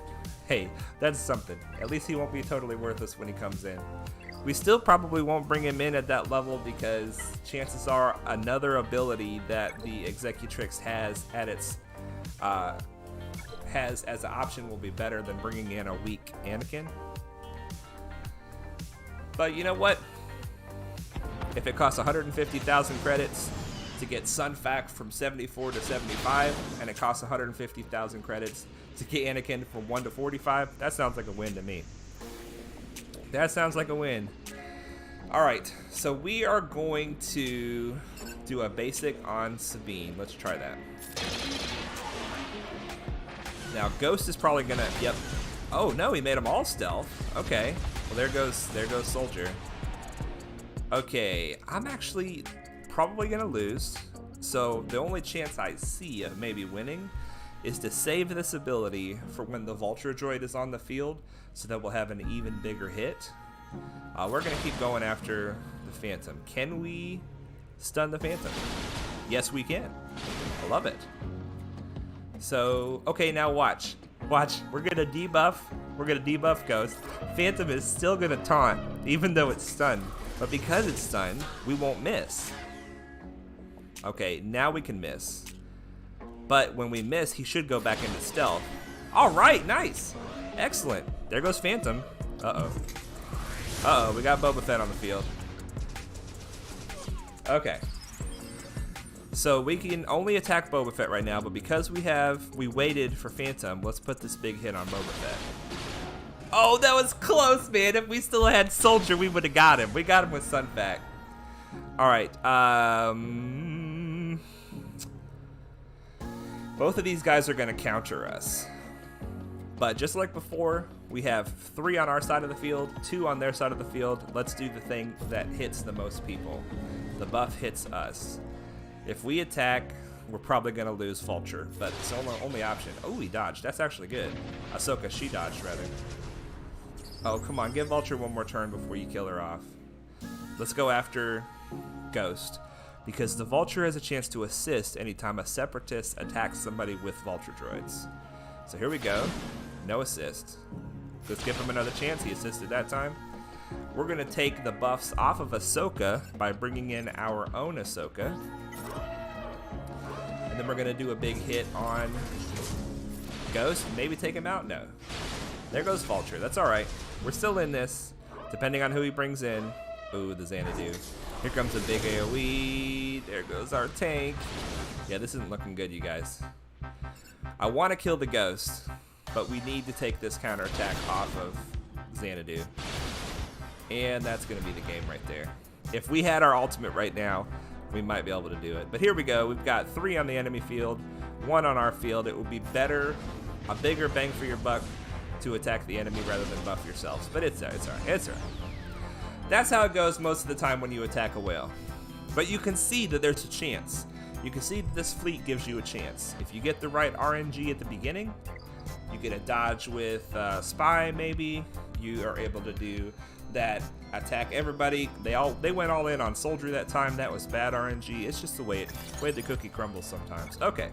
hey, that's something. At least he won't be totally worthless when he comes in. We still probably won't bring him in at that level because chances are another ability that the Executrix has at its has as an option will be better than bringing in a weak Anakin. But you know what? If it costs 150,000 credits to get Sunfac from 74 to 75, and it costs 150,000 credits to get Anakin from 1 to 45, that sounds like a win to me. That sounds like a win. All right, so we are going to do a basic on Sabine. Let's try that. Now Ghost is probably gonna, yep. Oh no, he made them all stealth. Okay, well there goes Soldier. Okay, I'm actually probably gonna lose. So the only chance I see of maybe winning is to save this ability for when the Vulture Droid is on the field, so that we'll have an even bigger hit. We're gonna keep going after the Phantom. Can we stun the Phantom? Yes, we can. I love it. So, okay, now watch. Watch, we're gonna debuff. We're gonna debuff Ghost. Phantom is still gonna taunt, even though it's stunned. But because it's stunned, we won't miss. Okay, now we can miss. But when we miss, he should go back into stealth. All right, nice. Excellent. There goes Phantom. Uh-oh. Uh-oh, we got Boba Fett on the field. Okay. So we can only attack Boba Fett right now, but because we waited for Phantom, let's put this big hit on Boba Fett. Oh, that was close, man. If we still had Soldier, we would have got him. We got him with Sunfac. All right. Both of these guys are going to counter us. But just like before, we have 3 on our side of the field, 2 on their side of the field. Let's do the thing that hits the most people. The buff hits us. If we attack, we're probably going to lose Vulture, but it's the only option. Oh, he dodged. That's actually good. Ahsoka, she dodged, rather. Oh, come on. Give Vulture one more turn before you kill her off. Let's go after Ghost, because the Vulture has a chance to assist anytime a Separatist attacks somebody with Vulture droids. So here we go. No assist. Let's give him another chance. He assisted that time. We're going to take the buffs off of Ahsoka by bringing in our own Ahsoka. And then we're going to do a big hit on Ghost. Maybe take him out? No. There goes Vulture. That's all right. We're still in this, depending on who he brings in. Ooh, the Xanadu. Here comes a big AoE. There goes our tank. Yeah, this isn't looking good, you guys. I want to kill the Ghost, but we need to take this counterattack off of Xanadu. And that's going to be the game right there. If we had our ultimate right now, we might be able to do it. But here we go. We've got 3 on the enemy field, 1 on our field. It would be better, a bigger bang for your buck, to attack the enemy rather than buff yourselves. But it's all right. It's all right. That's how it goes most of the time when you attack a whale. But you can see that there's a chance. You can see that this fleet gives you a chance. If you get the right RNG at the beginning, you get a dodge with Spy maybe. You are able to do that attack everybody. They went all in on Soldier that time. That was bad RNG. It's just the way the cookie crumbles sometimes. Okay.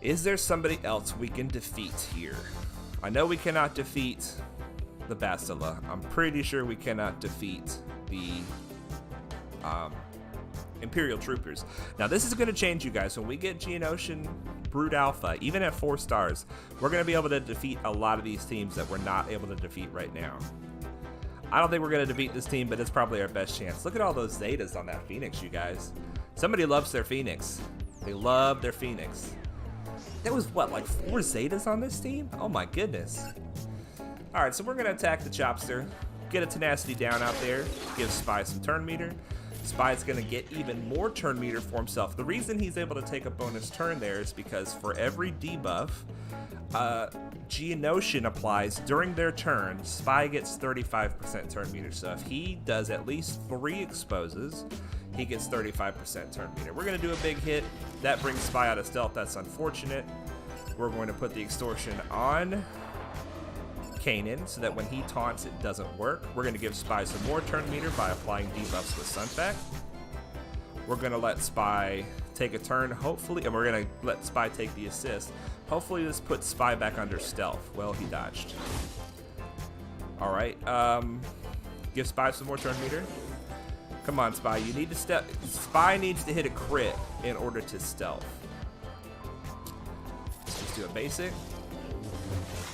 Is there somebody else we can defeat here? I know we cannot defeat the Bastila. I'm pretty sure we cannot defeat the Imperial Troopers. Now this is going to change, you guys. When we get Geonosian Brood Alpha, even at 4 stars, we're going to be able to defeat a lot of these teams that we're not able to defeat right now. I don't think we're going to defeat this team, but it's probably our best chance. Look at all those Zetas on that Phoenix, you guys. Somebody loves their Phoenix. They love their Phoenix. There was, what, like 4 Zetas on this team? Oh my goodness. Alright, so we're going to attack the Chopster. Get a tenacity down out there. Give Spy some turn meter. Spy's going to get even more turn meter for himself. The reason he's able to take a bonus turn there is because for every debuff Geonosian applies during their turn, Spy gets 35% turn meter. So if he does at least 3 exposes, he gets 35% turn meter. We're going to do a big hit. That brings Spy out of stealth. That's unfortunate. We're going to put the extortion on Kanan so that when he taunts, it doesn't work. We're going to give Spy some more turn meter by applying debuffs with Sunfac. We're going to let Spy take a turn, hopefully, and we're going to let Spy take the assist. Hopefully this puts Spy back under stealth. Well, he dodged. All right. Give Spy some more turn meter. Come on, Spy. You need to step. Spy needs to hit a crit in order to stealth. Let's just do a basic.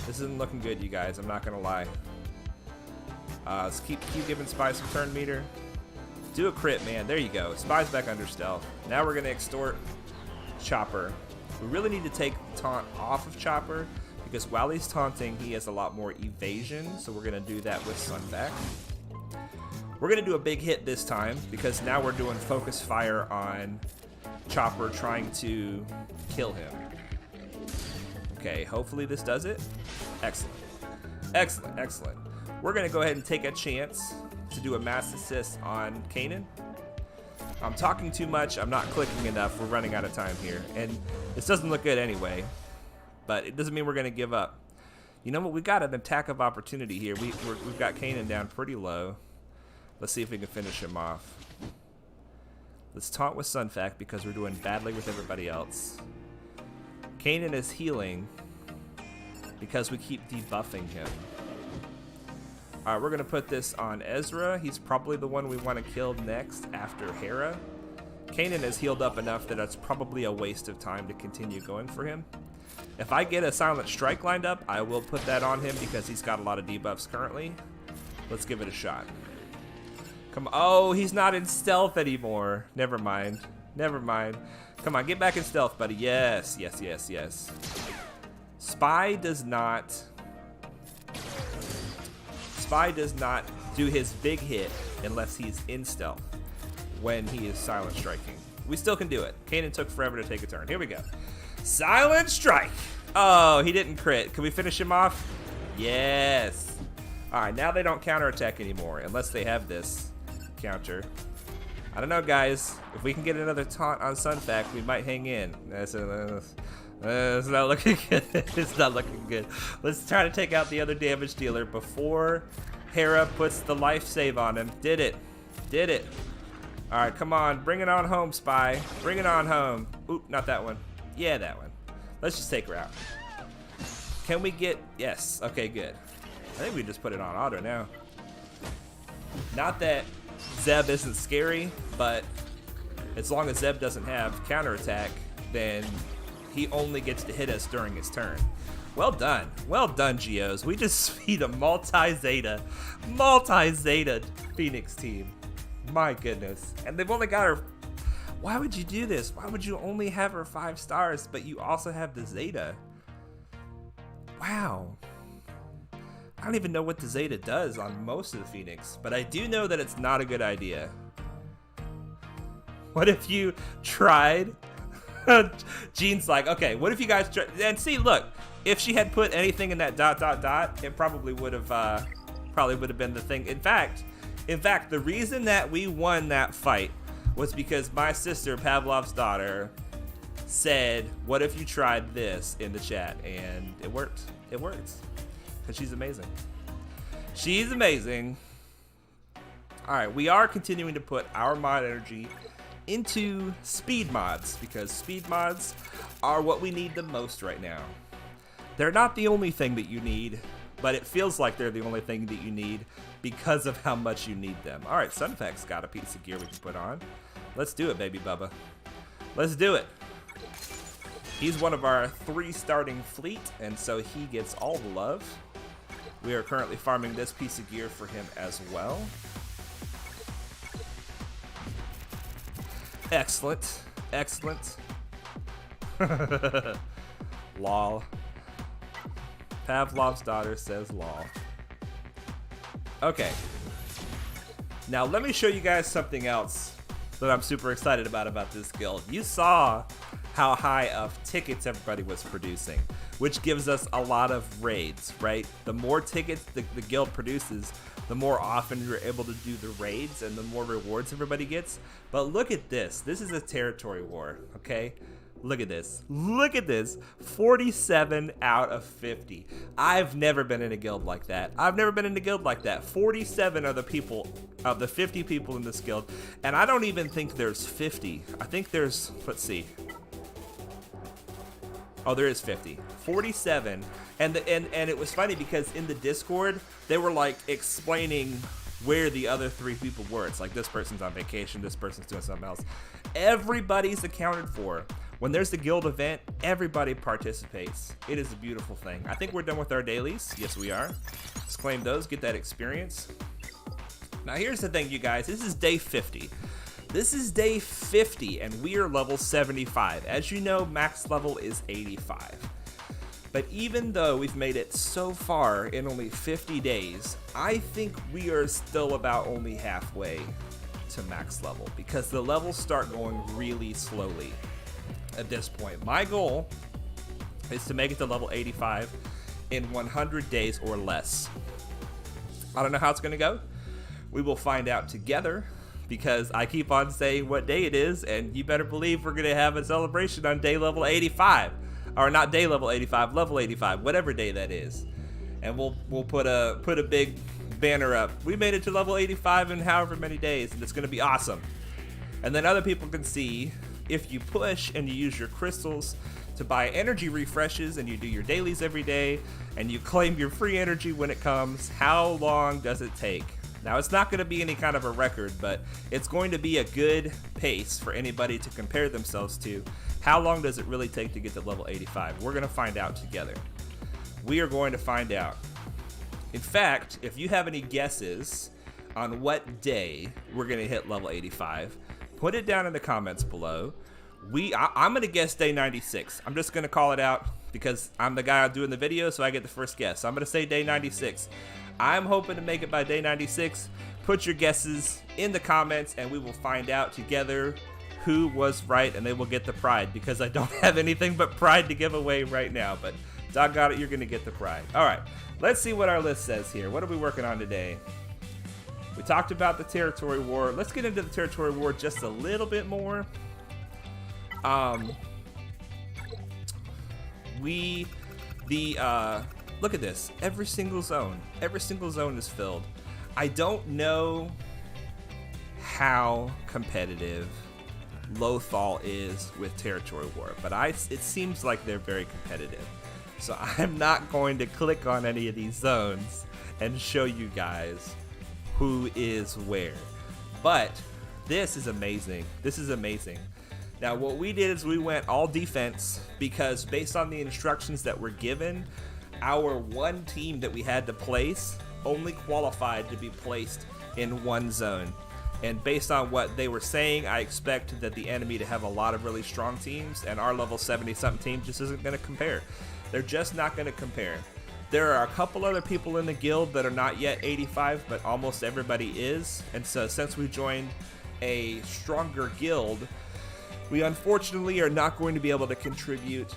This isn't looking good, you guys. I'm not gonna lie. Let's keep giving Spy some turn meter. Do a crit, man. There you go. Spy's back under stealth. Now we're gonna extort Chopper. We really need to take the taunt off of Chopper because while he's taunting, he has a lot more evasion, so we're going to do that with Sunback. We're going to do a big hit this time, because now we're doing focus fire on Chopper trying to kill him. Okay, hopefully this does it. Excellent. Excellent, excellent. We're going to go ahead and take a chance to do a mass assist on Kanan. I'm talking too much. I'm not clicking enough. We're running out of time here. And this doesn't look good anyway. But it doesn't mean we're going to give up. You know what? We got an attack of opportunity here. We've got Kanan down pretty low. Let's see if we can finish him off. Let's taunt with Sunfac because we're doing badly with everybody else. Kanan is healing because we keep debuffing him. Alright, we're going to put this on Ezra. He's probably the one we want to kill next after Hera. Kanan is healed up enough that it's probably a waste of time to continue going for him. If I get a Silent Strike lined up, I will put that on him because he's got a lot of debuffs currently. Let's give it a shot. Come on. Oh, he's not in stealth anymore. Never mind. Never mind. Come on, get back in stealth, buddy. Yes, yes, yes, yes. Spy does not do his big hit unless he's in stealth when he is silent striking. We still can do it. Kanan took forever to take a turn. Here we go. Silent strike. Oh, he didn't crit. Can we finish him off? Yes. All right, now they don't counterattack anymore unless they have this counter. I don't know, guys. If we can get another taunt on Sunfac, we might hang in. It's not looking good. It's not looking good. Let's try to take out the other damage dealer before Hera puts the life save on him. Did it. Did it. All right, come on. Bring it on home, Spy. Bring it on home. Oop, not that one. Yeah, that one. Let's just take her out. Can we get... Yes. Okay, good. I think we just put it on auto now. Not that Zeb isn't scary, but as long as Zeb doesn't have counterattack, then he only gets to hit us during his turn. Well done. Well done, Geos. We just beat a multi-Zeta Phoenix team. My goodness. And they've only got her... Why would you do this? Why would you only have her 5 stars, but you also have the Zeta? Wow. I don't even know what the Zeta does on most of the Phoenix, but I do know that it's not a good idea. What if you tried? Jean's like, okay, what if you guys tried? And see, look, if she had put anything in that ... it probably would have been the thing. In fact, the reason that we won that fight was because my sister, Pavlov's daughter, said, what if you tried this in the chat? And it worked. It works. Because she's amazing. She's amazing. All right, we are continuing to put our mod energy into speed mods because speed mods are what we need the most right now. They're not the only thing that you need, but it feels like they're the only thing that you need because of how much you need them. All right, Sunfac's got a piece of gear we can put on. Let's do it, baby Bubba. Let's do it. He's one of our 3 starting fleet, and so he gets all the love. We are currently farming this piece of gear for him as well. Excellent. Excellent. Lol. Pavlov's daughter says lol. Okay. Now let me show you guys something else that I'm super excited about this guild. You saw how high of tickets everybody was producing, which gives us a lot of raids, right? The more tickets the guild produces, the more often you're able to do the raids and the more rewards everybody gets. But look at this. This is a territory war, okay? Look at this. Look at this. 47 out of 50. I've never been in a guild like that. I've never been in a guild like that. 47 are the people, of the 50 people in this guild. And I don't even think there's 50. I think there's, let's see. Oh, there is 50. 47. And it was funny because in the Discord, they were like explaining where the other 3 people were. It's like this person's on vacation, this person's doing something else. Everybody's accounted for. When there's the guild event, everybody participates. It is a beautiful thing. I think we're done with our dailies. Yes, we are. Let's claim those, get that experience. Now here's the thing, you guys. This is day 50. This is day 50, and we are level 75. As you know, max level is 85. But even though we've made it so far in only 50 days, I think we are still about only halfway to max level, because the levels start going really slowly at this point. My goal is to make it to level 85 in 100 days or less. I don't know how it's going to go. We will find out together, because I keep on saying what day it is, and you better believe we're going to have a celebration on day level 85. Or not day level 85, level 85, whatever day that is. And we'll put a big banner up. We made it to level 85 in however many days, and it's going to be awesome. And then other people can see, if you push and you use your crystals to buy energy refreshes, and you do your dailies every day, and you claim your free energy when it comes, how long does it take? Now, it's not going to be any kind of a record, but it's going to be a good pace for anybody to compare themselves to. How long does it really take to get to level 85? We're going to find out together. We are going to find out. In fact, if you have any guesses on what day we're going to hit level 85, put it down in the comments below. I'm going to guess day 96. I'm just going to call it out because I'm the guy doing the video, so I get the first guess. So I'm going to say day 96. I'm hoping to make it by day 96. Put your guesses in the comments, and we will find out together who was right, and they will get the pride, because I don't have anything but pride to give away right now. But doggone it, you're going to get the pride. All right, let's see what our list says here. What are we working on today? We talked about the territory war. Let's get into the territory war just a little bit more. Look at this. Every single zone is filled. I don't know how competitive Lothal is with territory war, but it seems like they're very competitive. So I'm not going to click on any of these zones and show you guys who is where. But this is amazing. This is amazing. Now, what we did is we went all defense, because based on the instructions that were given, our one team that we had to place only qualified to be placed in one zone. And based on what they were saying, I expect that the enemy to have a lot of really strong teams, and our level 70-something team just isn't going to compare. They're just not going to compare. There are a couple other people in the guild that are not yet 85, but almost everybody is. And so since we joined a stronger guild, we unfortunately are not going to be able to contribute.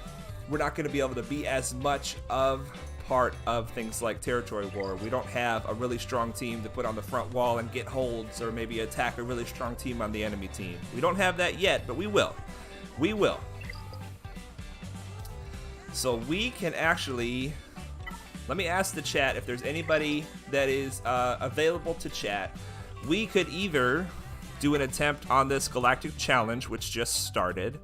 We're not going to be able to be as much of part of things like territory war. We don't have a really strong team to put on the front wall and get holds, or maybe attack a really strong team on the enemy team. We don't have that yet, but we will. We will. So we can actually, let me ask the chat if there's anybody that is available to chat. We could either do an attempt on this Galactic Challenge, which just started.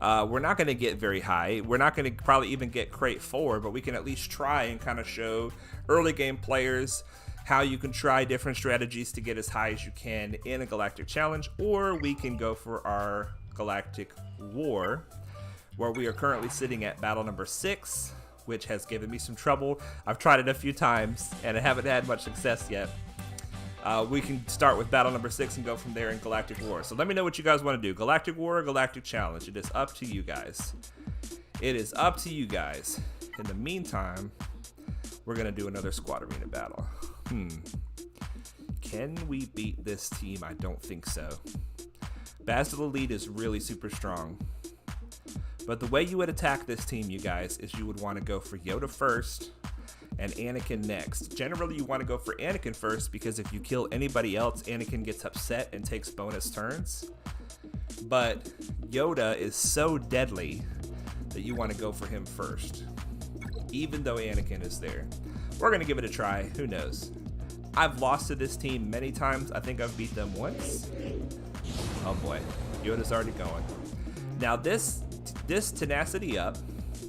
We're not going to get very high. We're not going to probably even get crate 4, but we can at least try and kind of show early game players how you can try different strategies to get as high as you can in a Galactic Challenge. Or we can go for our Galactic War, where we are currently sitting at battle number 6, which has given me some trouble. I've tried it a few times and I haven't had much success yet. We can start with battle number 6 and go from there in Galactic War. So let me know what you guys want to do. Galactic War or Galactic Challenge. It is up to you guys. It is up to you guys. In the meantime, we're going to do another squad arena battle. Can we beat this team? I don't think so. Basil Elite is really super strong. But the way you would attack this team, you guys, is you would want to go for Yoda first and Anakin next. Generally, you want to go for Anakin first, because if you kill anybody else, Anakin gets upset and takes bonus turns. But Yoda is so deadly that you want to go for him first, even though Anakin is there. We're going to give it a try. Who knows? I've lost to this team many times. I think I've beat them once. Oh boy, Yoda's already going. Now this tenacity up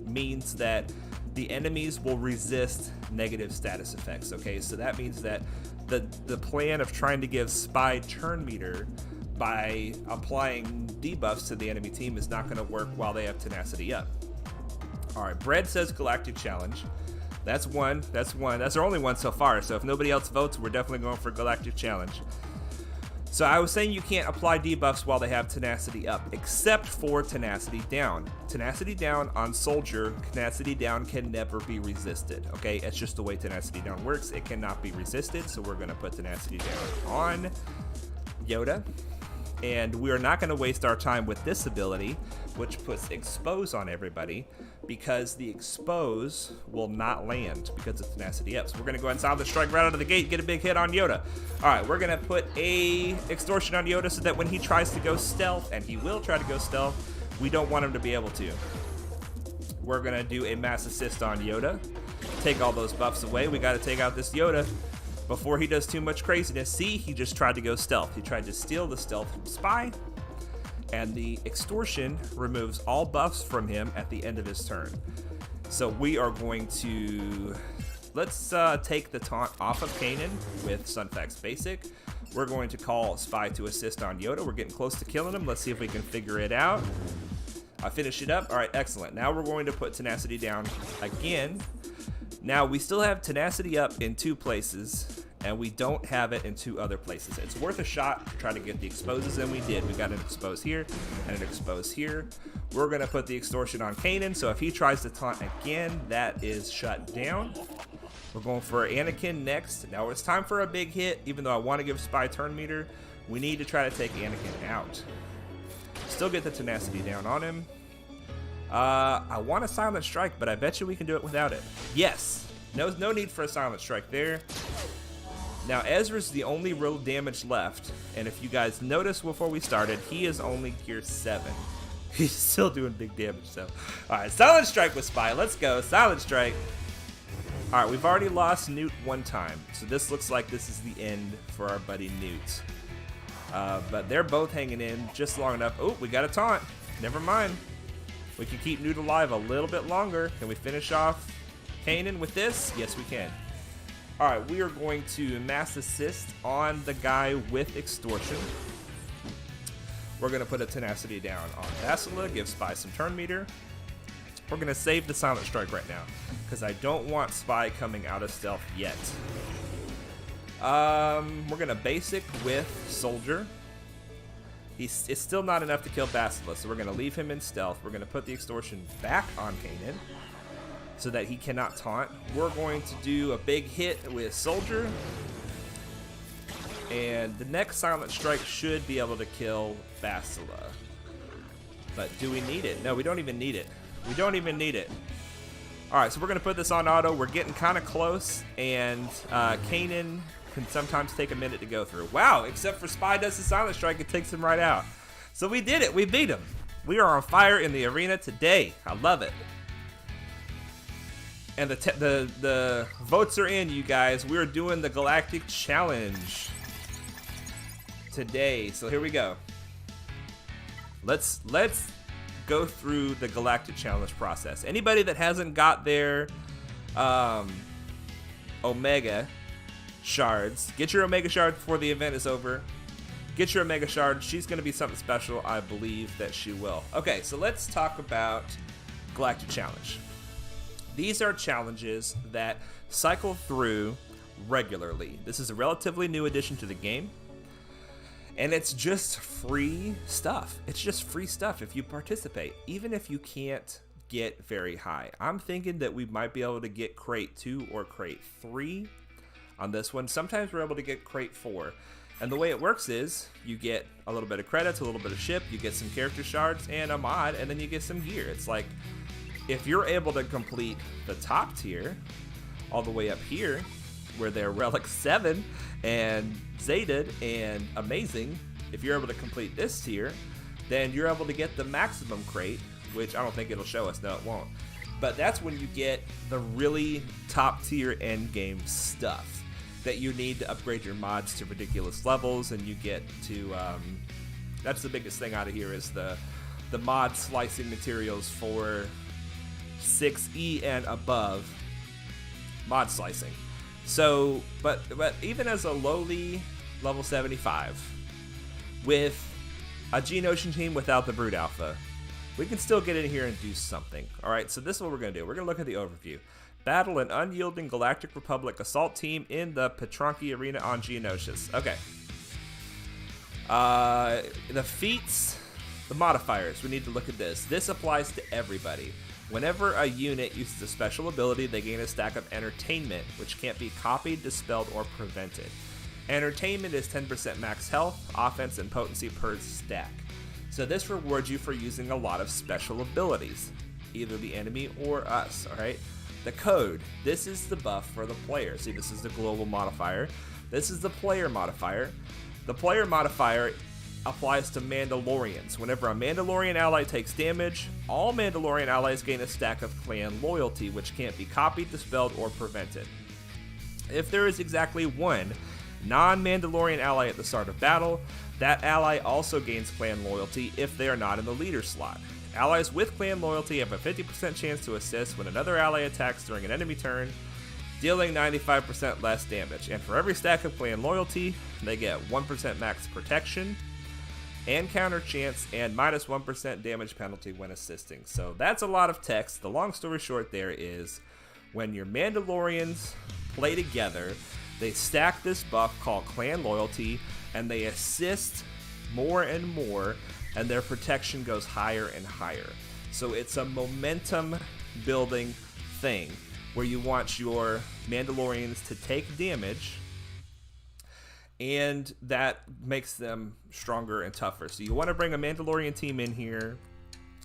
means that the enemies will resist negative status effects. Okay, so that means that the plan of trying to give spy turn meter by applying debuffs to the enemy team is not going to work while they have tenacity up. All right, Bread says Galactic Challenge. That's one. That's our only one so far. So if nobody else votes, we're definitely going for Galactic Challenge. So I was saying you can't apply debuffs while they have tenacity up, except for tenacity down. Tenacity down on soldier, tenacity down can never be resisted, okay? It's just the way tenacity down works. It cannot be resisted, so we're gonna put tenacity down on Yoda. And we are not gonna waste our time with this ability, which puts expose on everybody, because the expose will not land because of tenacity up. So we're gonna go ahead and silent strike right out of the gate, get a big hit on Yoda. All right, we're gonna put a extortion on Yoda so that when he tries to go stealth, and he will try to go stealth, we don't want him to be able to. We're gonna do a mass assist on Yoda, take all those buffs away. We gotta take out this Yoda before he does too much craziness. See, he just tried to go stealth. He tried to steal the stealth from Spy, and the extortion removes all buffs from him at the end of his turn. So we are going to, let's take the taunt off of Kanan with Sunfax Basic. We're going to call Spy to assist on Yoda. We're getting close to killing him. Let's see if we can figure it out. I finish it up. All right, excellent. Now we're going to put tenacity down again. Now we still have tenacity up in 2 places, and we don't have it in 2 other places. It's worth a shot to try to get the exposes, and we did. We got an expose here and an expose here. We're gonna put the extortion on Kanan, so if he tries to taunt again, that is shut down. We're going for Anakin next. Now it's time for a big hit. Even though I want to give Spy turn meter, we need to try to take Anakin out. Still get the tenacity down on him. I want a silent strike, but I bet you we can do it without it. Yes, no need for a silent strike there. Now Ezra's the only real damage left, and if you guys noticed before we started, he is only tier 7. He's still doing big damage, so. Alright, silent strike with Spy, let's go, silent strike. Alright, we've already lost Newt 1 time, so this looks like this is the end for our buddy Newt. But they're both hanging in just long enough. Oh, we got a taunt, never mind. We can keep Newt alive a little bit longer. Can we finish off Kanan with this? Yes, we can. All right, we are going to mass assist on the guy with extortion. We're gonna put a tenacity down on Basila, give Spy some turn meter. We're gonna save the silent strike right now because I don't want Spy coming out of stealth yet. We're gonna basic with soldier. It's still not enough to kill Basila, so we're gonna leave him in stealth. We're gonna put the extortion back on Kanan so that he cannot taunt. We're going to do a big hit with soldier, and the next silent strike should be able to kill Basila. But do we need it? No, we don't even need it. We don't even need it. All right, so we're gonna put this on auto. We're getting kind of close, and Kanan can sometimes take a minute to go through. Wow, except for Spy does the silent strike, it takes him right out. So we did it, we beat him. We are on fire in the arena today. I love it. And the votes are in, you guys. We're doing the Galactic Challenge today. So here we go. Let's go through the Galactic Challenge process. Anybody that hasn't got their Omega shards, get your Omega shard before the event is over. Get your Omega shard. She's going to be something special. I believe that she will. Okay, so let's talk about Galactic Challenge. These are challenges that cycle through regularly. This is a relatively new addition to the game, and it's just free stuff. It's just free stuff if you participate, even if you can't get very high. I'm thinking that we might be able to get crate 2 or crate 3 on this one. Sometimes we're able to get crate 4. And the way it works is you get a little bit of credits, a little bit of ship, you get some character shards and a mod, and then you get some gear. It's like, if you're able to complete the top tier all the way up here, where they're Relic 7 and Zated and Amazing, if you're able to complete this tier, then you're able to get the maximum crate, which I don't think it'll show us. No, it won't. But that's when you get the really top tier end game stuff that you need to upgrade your mods to ridiculous levels, and you get to, that's the biggest thing out of here is the mod slicing materials for 6E and above mod slicing. So, but even as a lowly level 75 with a Geonosian team without the Brood Alpha, we can still get in here and do something. All right, so this is what we're going to do. We're going to look at the overview. Battle an unyielding Galactic Republic assault team in the Petronki Arena on Geonosis. Okay. The feats, the modifiers, we need to look at this. This applies to everybody. Whenever a unit uses a special ability, they gain a stack of entertainment, which can't be copied, dispelled, or prevented. Entertainment is 10% max health, offense, and potency per stack. So this rewards you for using a lot of special abilities, either the enemy or us, alright? The code, this is the buff for the player. See, this is the global modifier. This is the player modifier. The player modifier applies to Mandalorians. Whenever a Mandalorian ally takes damage, all Mandalorian allies gain a stack of clan loyalty, which can't be copied, dispelled, or prevented. If there is exactly one non-Mandalorian ally at the start of battle, that ally also gains clan loyalty if they are not in the leader slot. Allies with clan loyalty have a 50% chance to assist when another ally attacks during an enemy turn, dealing 95% less damage. And for every stack of clan loyalty, they get 1% max protection and counter chance and minus 1% damage penalty when assisting. So that's a lot of text. The long story short there is, when your Mandalorians play together, they stack this buff called clan loyalty, and they assist more and more, and their protection goes higher and higher. So it's a momentum building thing where you want your Mandalorians to take damage, and that makes them stronger and tougher. So you want to bring a Mandalorian team in here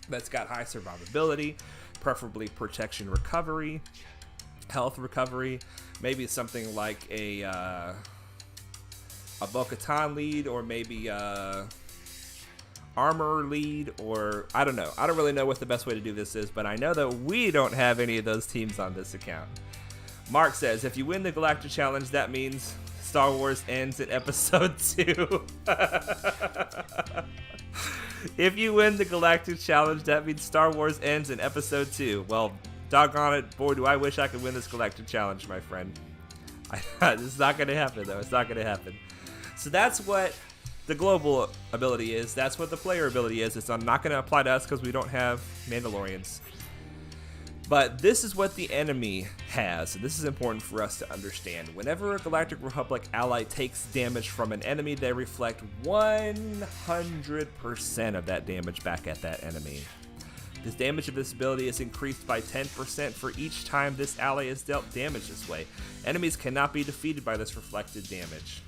that's got high survivability, preferably protection recovery, health recovery, maybe something like a Bo-Katan lead, or maybe armor lead, or I don't know. I don't really know what the best way to do this is, but I know that we don't have any of those teams on this account. Mark says, if you win the Galactic Challenge, that means Star Wars ends in episode 2. If you win the Galactic Challenge, that means Star Wars ends in episode 2. Well, doggone it, boy, do I wish I could win this Galactic Challenge, my friend. It's not going to happen, though. It's not going to happen. So that's what the global ability is. That's what the player ability is. It's not going to apply to us because we don't have Mandalorians. But this is what the enemy has, and this is important for us to understand. Whenever a Galactic Republic ally takes damage from an enemy, they reflect 100% of that damage back at that enemy. The damage of this ability is increased by 10% for each time this ally is dealt damage this way. Enemies cannot be defeated by this reflected damage.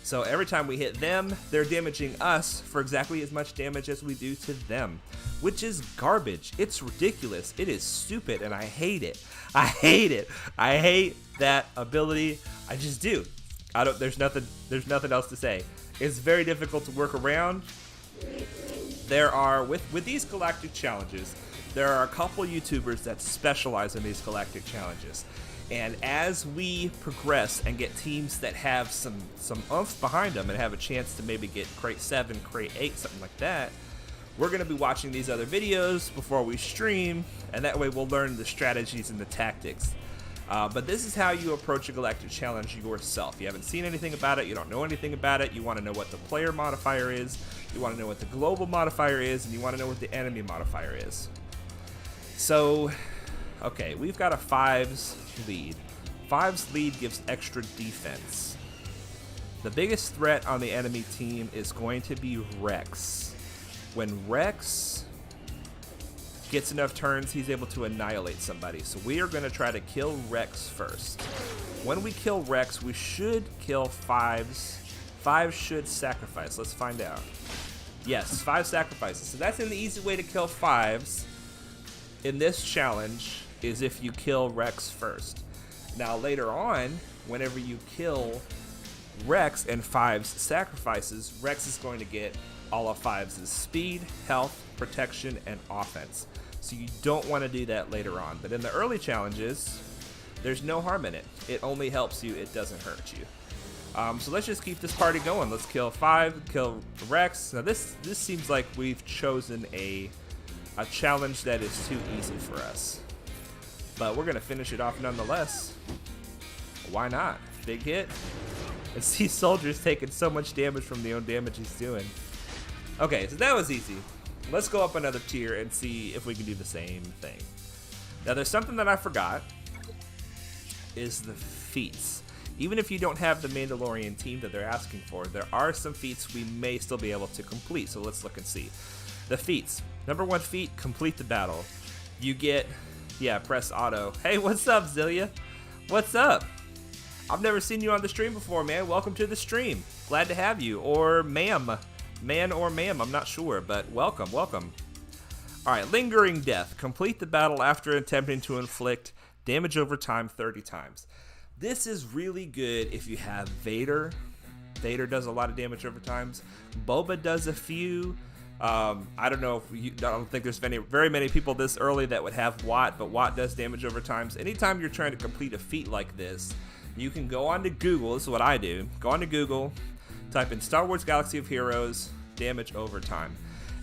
So every time we hit them, they're damaging us for exactly as much damage as we do to them, which is garbage. It's ridiculous. It is stupid, and I hate it. I hate it. I hate that ability. I just do. There's nothing else to say. It's very difficult to work around. There are, with these galactic challenges, there are a couple YouTubers that specialize in these galactic challenges. And as we progress and get teams that have some oomph behind them and have a chance to maybe get crate 7, crate 8, something like that, we're going to be watching these other videos before we stream, and that way we'll learn the strategies and the tactics. But this is how you approach a galactic challenge yourself. You haven't seen anything about it, you don't know anything about it, you want to know what the player modifier is, you want to know what the global modifier is, and you want to know what the enemy modifier is. So, okay, we've got a 5's lead. 5's lead gives extra defense. The biggest threat on the enemy team is going to be Rex. When Rex gets enough turns, he's able to annihilate somebody. So we are going to try to kill Rex first. When we kill Rex, we should kill 5's. 5 should sacrifice. Let's find out. Yes, 5 sacrifices. So that's an easy way to kill 5's in this challenge, is if you kill Rex first. Now later on, whenever you kill Rex and 5's sacrifices, Rex is going to get all of 5's speed, health, protection, and offense. So you don't want to do that later on. But in the early challenges, there's no harm in it. It only helps you, it doesn't hurt you. So let's just keep this party going. Let's kill 5, kill Rex. Now this seems like we've chosen a challenge that is too easy for us. But we're going to finish it off nonetheless. Why not? Big hit. And see soldiers taking so much damage from the own damage he's doing. Okay, so that was easy. Let's go up another tier and see if we can do the same thing. Now there's something that I forgot, is the feats. Even if you don't have the Mandalorian team that they're asking for, there are some feats we may still be able to complete. So let's look and see. The feats. Number 1 feat, complete the battle. You get, yeah, press auto. Hey, what's up, Zilia? What's up? I've never seen you on the stream before, man. Welcome to the stream. Glad to have you. Or ma'am. Man or ma'am, I'm not sure, but welcome, welcome. Alright, Lingering Death. Complete the battle after attempting to inflict damage over time 30 times. This is really good if you have Vader. Vader does a lot of damage over times. Boba does a few. I don't know if I don't think there's very many people this early that would have Watt, but Watt does damage over times. Anytime you're trying to complete a feat like this, you can go onto Google. This is what I do. Go onto Google, type in Star Wars Galaxy of Heroes damage over time,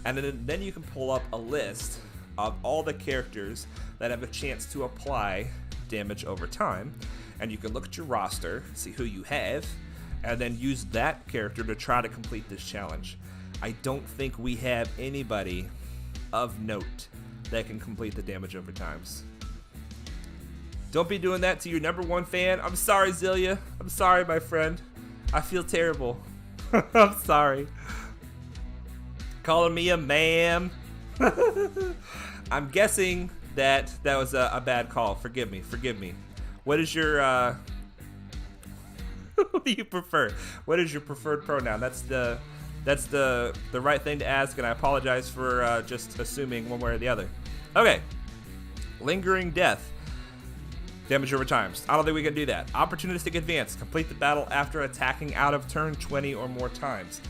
and then you can pull up a list of all the characters that have a chance to apply damage over time, and you can look at your roster, see who you have, and then use that character to try to complete this challenge. I don't think we have anybody of note that can complete the damage over times. Don't be doing that to your number 1 fan. I'm sorry, Zilia. I'm sorry, my friend. I feel terrible. I'm sorry. Calling me a ma'am. I'm guessing that was a bad call. Forgive me. Forgive me. What is your what do you prefer? What is your preferred pronoun? That's the right thing to ask, and I apologize for just assuming one way or the other. Okay. Lingering Death. Damage over times. I don't think we can do that. Opportunistic Advance. Complete the battle after attacking out of turn 20 or more times.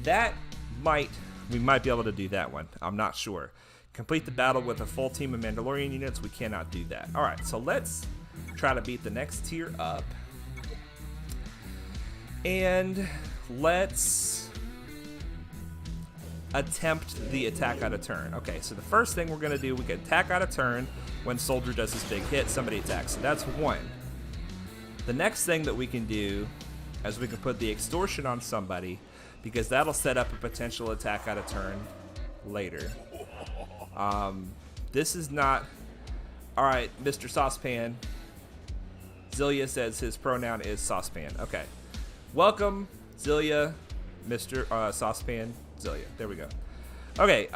We might be able to do that one. I'm not sure. Complete the battle with a full team of Mandalorian units. We cannot do that. Alright, so let's try to beat the next tier up. And let's attempt the attack out of turn. Okay, so the first thing we're going to do, we can attack out of turn when soldier does his big hit, somebody attacks. So that's 1. The next thing that we can do is we can put the extortion on somebody, because that'll set up a potential attack out of turn later. This is not... Alright, Mr. Saucepan. Zilia says his pronoun is Saucepan. Okay. Welcome, Zilia, Mr. Saucepan, Zilia. There we go. Okay,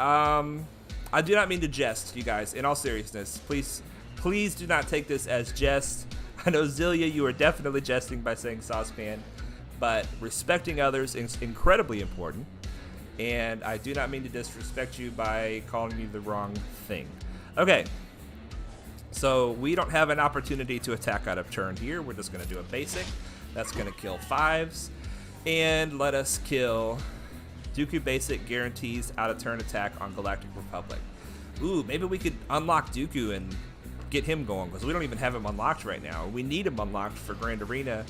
I do not mean to jest, you guys. In all seriousness, please do not take this as jest. I know, Zilia, you are definitely jesting by saying Saucepan, but respecting others is incredibly important, and I do not mean to disrespect you by calling you the wrong thing. Okay, so we don't have an opportunity to attack out of turn here. We're just going to do a basic. That's going to kill 5s, and let us kill Dooku Basic. Guarantees out of turn attack on Galactic Republic. Ooh, maybe we could unlock Dooku and get him going, because we don't even have him unlocked right now. We need him unlocked for Grand Arena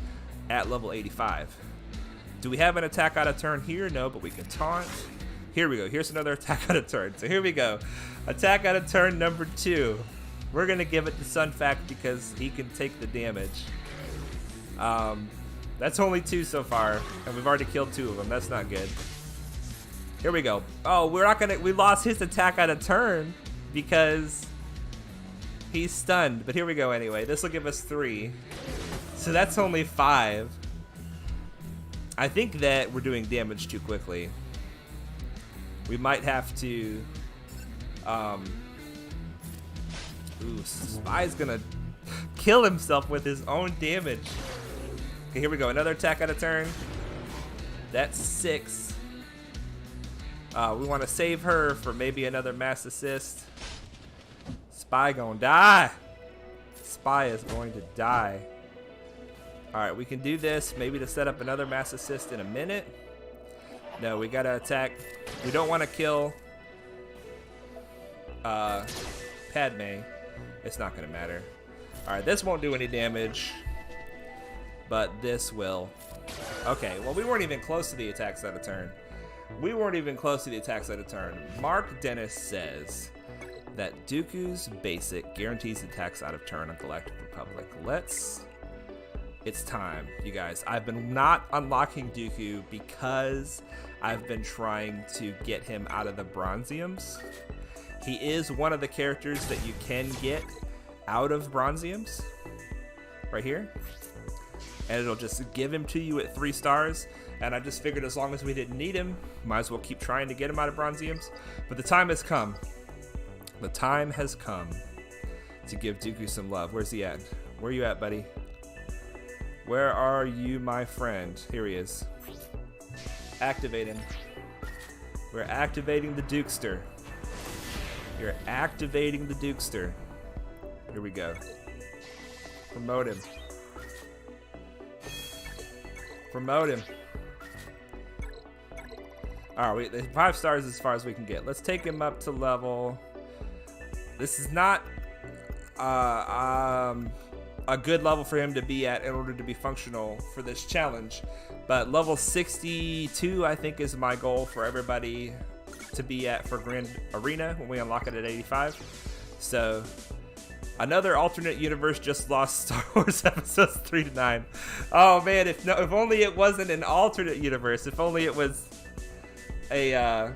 at level 85. Do we have an attack out of turn here? No, but we can taunt. Here we go. Here's another attack out of turn. So here we go. Attack out of turn number 2. We're going to give it to Sunfact because he can take the damage. That's only 2 so far, and we've already killed 2 of them. That's not good. Here we go. Oh, we lost his attack out of turn because he's stunned. But here we go anyway. This will give us 3. So that's only 5. I think that we're doing damage too quickly. We might have to... Ooh, Spy's gonna kill himself with his own damage. Okay, here we go. Another attack out of turn. That's 6. We want to save her for maybe another mass assist. Spy gonna die. Spy is going to die. Alright, we can do this maybe to set up another mass assist in a minute. No, we gotta attack. We don't want to kill Padme. It's not gonna matter. Alright, this won't do any damage, but this will. Okay, well, we weren't even close to the attacks out of turn. We weren't even close to the attacks out of turn. Mark Dennis says that Dooku's basic guarantees attacks out of turn on Galactic Republic. It's time, you guys. I've been not unlocking Dooku because I've been trying to get him out of the Bronziums. He is one of the characters that you can get out of Bronziums. Right here. and it'll just give him to you at 3 stars. And I just figured as long as we didn't need him, might as well keep trying to get him out of Bronzeums. But the time has come. The time has come to give Dooku some love. Where's he at? Where are you at, buddy? Where are you, my friend? Here he is. Activate him. We're activating the Dukester. You're activating the Dukester. Here we go. Promote him. Promote him. Alright, 5 stars as far as we can get. Let's take him up to level... This is not a good level for him to be at in order to be functional for this challenge. But level 62, I think, is my goal for everybody to be at for Grand Arena when we unlock it at 85. So, another alternate universe just lost Star Wars episodes 3 to 9. Oh man, if only it wasn't an alternate universe. If only it was a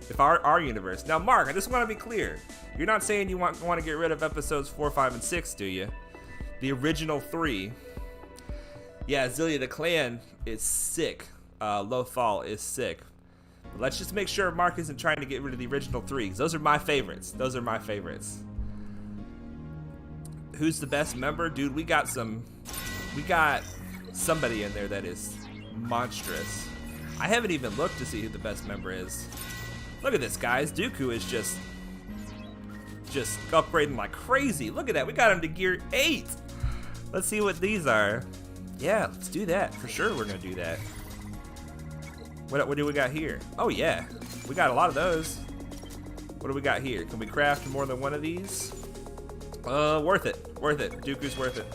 if our universe. Now, Mark, I just want to be clear. You're not saying you want to get rid of episodes 4, 5, and 6, do you? The original 3. Yeah, Zillia the Clan is sick. Lothal is sick. But let's just make sure Mark isn't trying to get rid of the original 3, because those are my favorites. Those are my favorites. Who's the best member? Dude, we got somebody in there that is monstrous. I haven't even looked to see who the best member is. Look at this, guys. Dooku is just upgrading like crazy. Look at that. We got him to gear 8. Let's see what these are. Yeah, let's do that. For sure we're going to do that. What do we got here? Oh, yeah. We got a lot of those. What do we got here? Can we craft more than one of these? Worth it. Worth it. Dooku's worth it.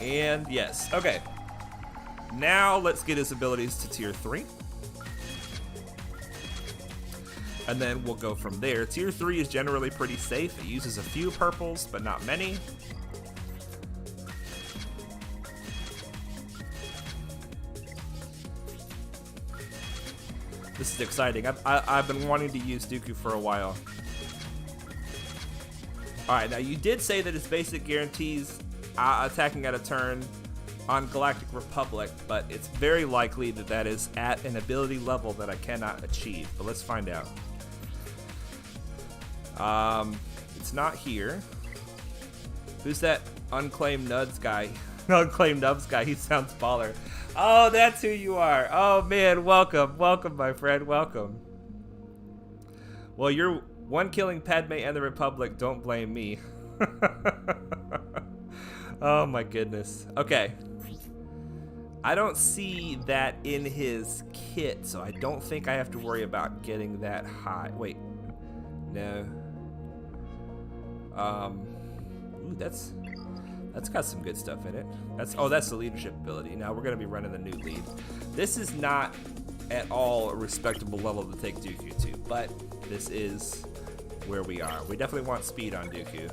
And yes. Okay. Now let's get his abilities to tier 3. And then we'll go from there. Tier 3 is generally pretty safe. It uses a few purples, but not many. This is exciting. I've been wanting to use Dooku for a while. Alright, now you did say that his basic guarantees attacking at a turn on Galactic Republic, but it's very likely that that is at an ability level that I cannot achieve. But let's find out. It's not here. Who's that unclaimed Nuds guy? Unclaimed Nubs guy. He sounds baller. Oh, that's who you are. Oh man, welcome, welcome, my friend, welcome. Well, you're one killing Padme and the Republic. Don't blame me. Oh my goodness. Okay. I don't see that in his kit, so I don't think I have to worry about getting that high. Wait. No. Ooh, that's got some good stuff in it. That's the leadership ability. Now we're gonna be running the new lead. This is not at all a respectable level to take Dooku to, but this is where we are. We definitely want speed on Dooku.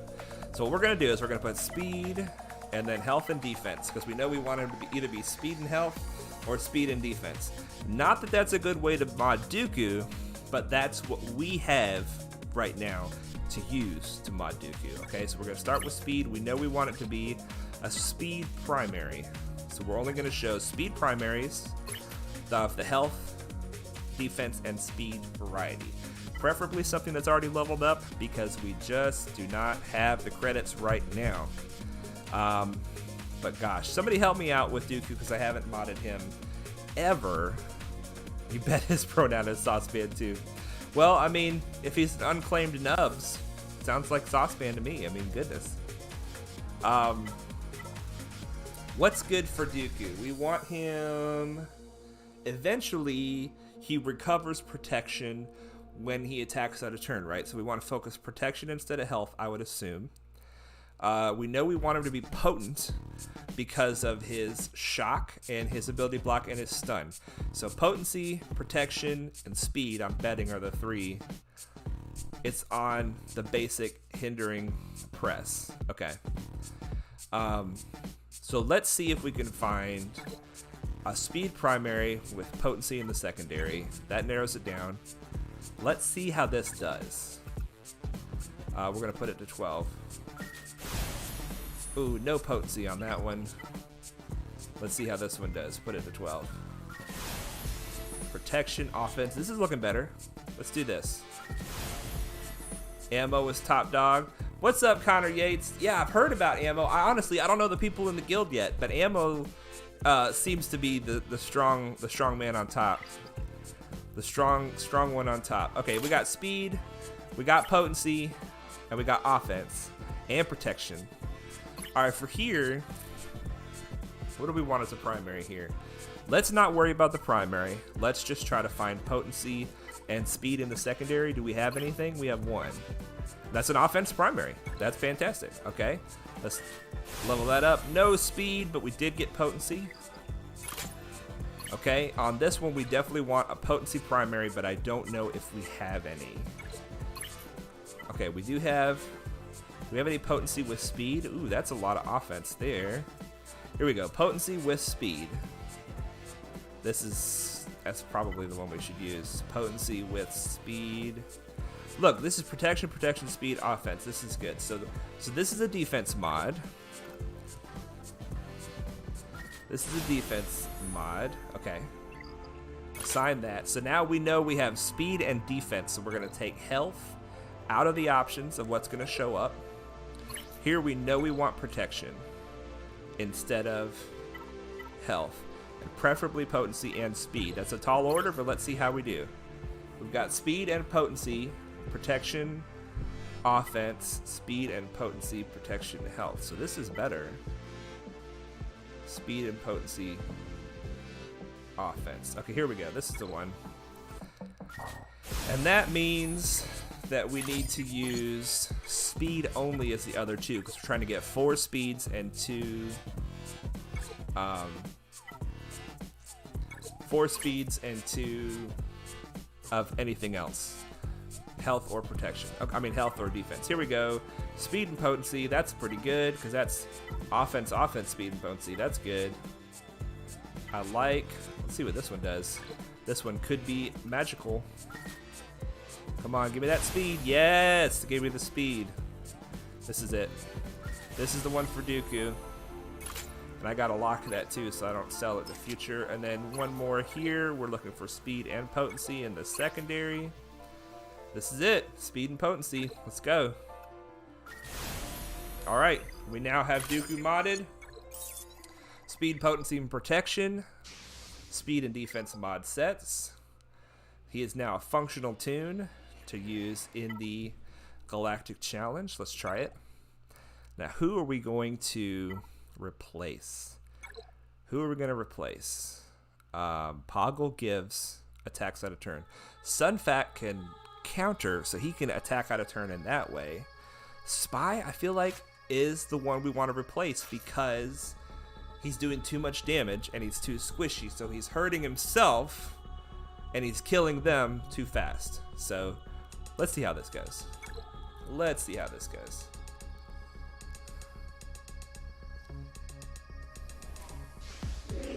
So what we're gonna do is we're gonna put speed and then health and defense, because we know we want him to either be speed and health or speed and defense. Not that that's a good way to mod Dooku, but that's what we have right now to use to mod Dooku. Okay, so we're going to start with speed. We know we want it to be a speed primary, so we're only going to show speed primaries of the health, defense, and speed variety. Preferably something that's already leveled up, because we just do not have the credits right now. But gosh, somebody help me out with Dooku, because I haven't modded him ever. You bet his pronoun is Saucepan too. Well, I mean, if he's an unclaimed Nubs, sounds like Saucepan to me. I mean, goodness. What's good for Dooku? We want him... Eventually, he recovers protection when he attacks out of turn, right? So we want to focus protection instead of health, I would assume. We know we want him to be potent because of his shock and his ability block and his stun. So potency, protection, and speed, I'm betting, are the 3. It's on the basic hindering press. Okay. So let's see if we can find a speed primary with potency in the secondary. That narrows it down. Let's see how this does. We're going to put it to 12. Ooh, no potency on that one. Let's see how this one does. Put it to 12. Protection, offense. This is looking better. Let's do this. Ammo is top dog. What's up, Connor Yates? Yeah, I've heard about ammo. I don't know the people in the guild yet, but ammo seems to be the strong man on top. The strong one on top. Okay, we got speed, we got potency, and we got offense and protection. All right, for here, what do we want as a primary here? Let's not worry about the primary. Let's just try to find potency and speed in the secondary. Do we have anything? We have one. That's an offense primary. That's fantastic. Okay, let's level that up. No speed, but we did get potency. Okay, on this one, we definitely want a potency primary, but I don't know if we have any. Okay, we do have we have any potency with speed? Ooh, that's a lot of offense there. Here we go, potency with speed. That's probably the one we should use. Potency with speed. Look, this is protection, protection, speed, offense. This is good. So this is a defense mod. This is a defense mod. Okay. Assign that. So now we know we have speed and defense. So we're going to take health out of the options of what's going to show up. Here we know we want protection instead of health. And preferably potency and speed. That's a tall order, but let's see how we do. We've got speed and potency, protection, offense, speed and potency, protection, health. So this is better. Speed and potency, offense. Okay, here we go. This is the one. And that means that we need to use speed only as the other two, because we're trying to get 4 speeds and 2 4 speeds and 2 of anything else. Health or protection. I mean health or defense. Here we go. Speed and potency. That's pretty good because that's offense, speed and potency. That's good. I like. Let's see what this one does. This one could be magical. Come on, give me that speed. Yes, give me the speed. This is it. This is the one for Dooku. And I gotta lock that too so I don't sell it in the future. And then one more here. We're looking for speed and potency in the secondary. This is it. Speed and potency. Let's go. Alright, we now have Dooku modded. Speed, potency, and protection. Speed and defense mod sets. He is now a functional tune to use in the Galactic Challenge. Let's try it. Now, who are we going to replace? Who are we going to replace? Poggle gives attacks out of turn. Sunfat can counter, so he can attack out of turn in that way. Spy, I feel like, is the one we want to replace because he's doing too much damage and he's too squishy, so he's hurting himself and he's killing them too fast. So let's see how this goes. Let's see how this goes.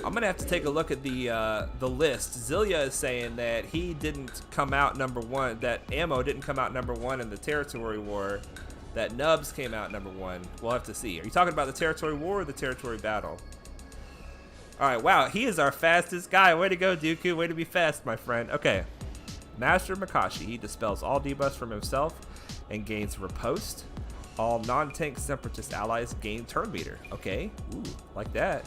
I'm gonna have to take a look at the list. Zillia is saying that he didn't come out number 1. That Ammo didn't come out number 1 in the Territory War. That Nubs came out number 1. We'll have to see. Are you talking about the Territory War or the Territory Battle? All right. Wow, he is our fastest guy. Way to go, Dooku. Way to be fast, my friend. Okay. Master Makashi. He dispels all debuffs from himself and gains riposte. All non-tank Separatist allies gain turn meter. Okay. Ooh, like that.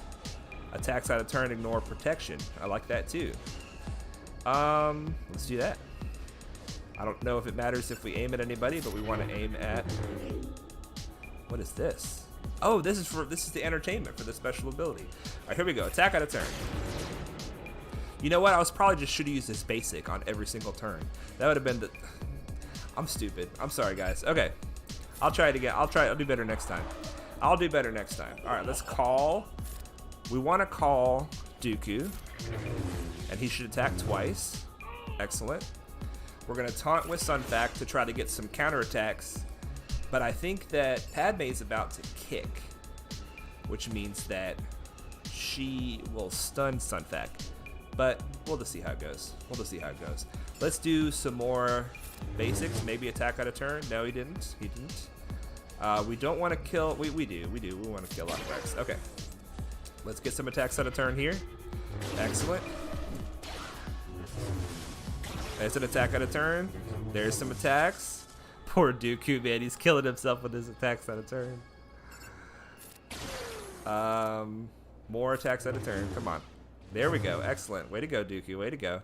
Attacks out of turn, ignore protection. I like that too. Let's do that. I don't know if it matters if we aim at anybody, but we want to aim at. What is this? Oh, this is the entertainment for the special ability. All right, here we go. Attack out of turn. You know what? I was probably just should have used this basic on every single turn. That would have been the. I'm stupid. I'm sorry, guys. Okay, I'll try it again. I'll do better next time. I'll do better next time. All right, let's call. We want to call Dooku, and he should attack twice. Excellent. We're going to taunt with Sunfac to try to get some counterattacks, but I think that Padme is about to kick, which means that she will stun Sunfac, but we'll just see how it goes. Let's do some more basics. Maybe attack out of turn. No, he didn't. We don't want to kill. We do. We want to kill off Rex. Okay. Let's get some attacks out of turn here. Excellent. There's an attack out of turn. There's some attacks. Poor Dooku, man. He's killing himself with his attacks out of turn. More attacks out of turn. Come on. There we go. Excellent. Way to go, Dooku. Way to go.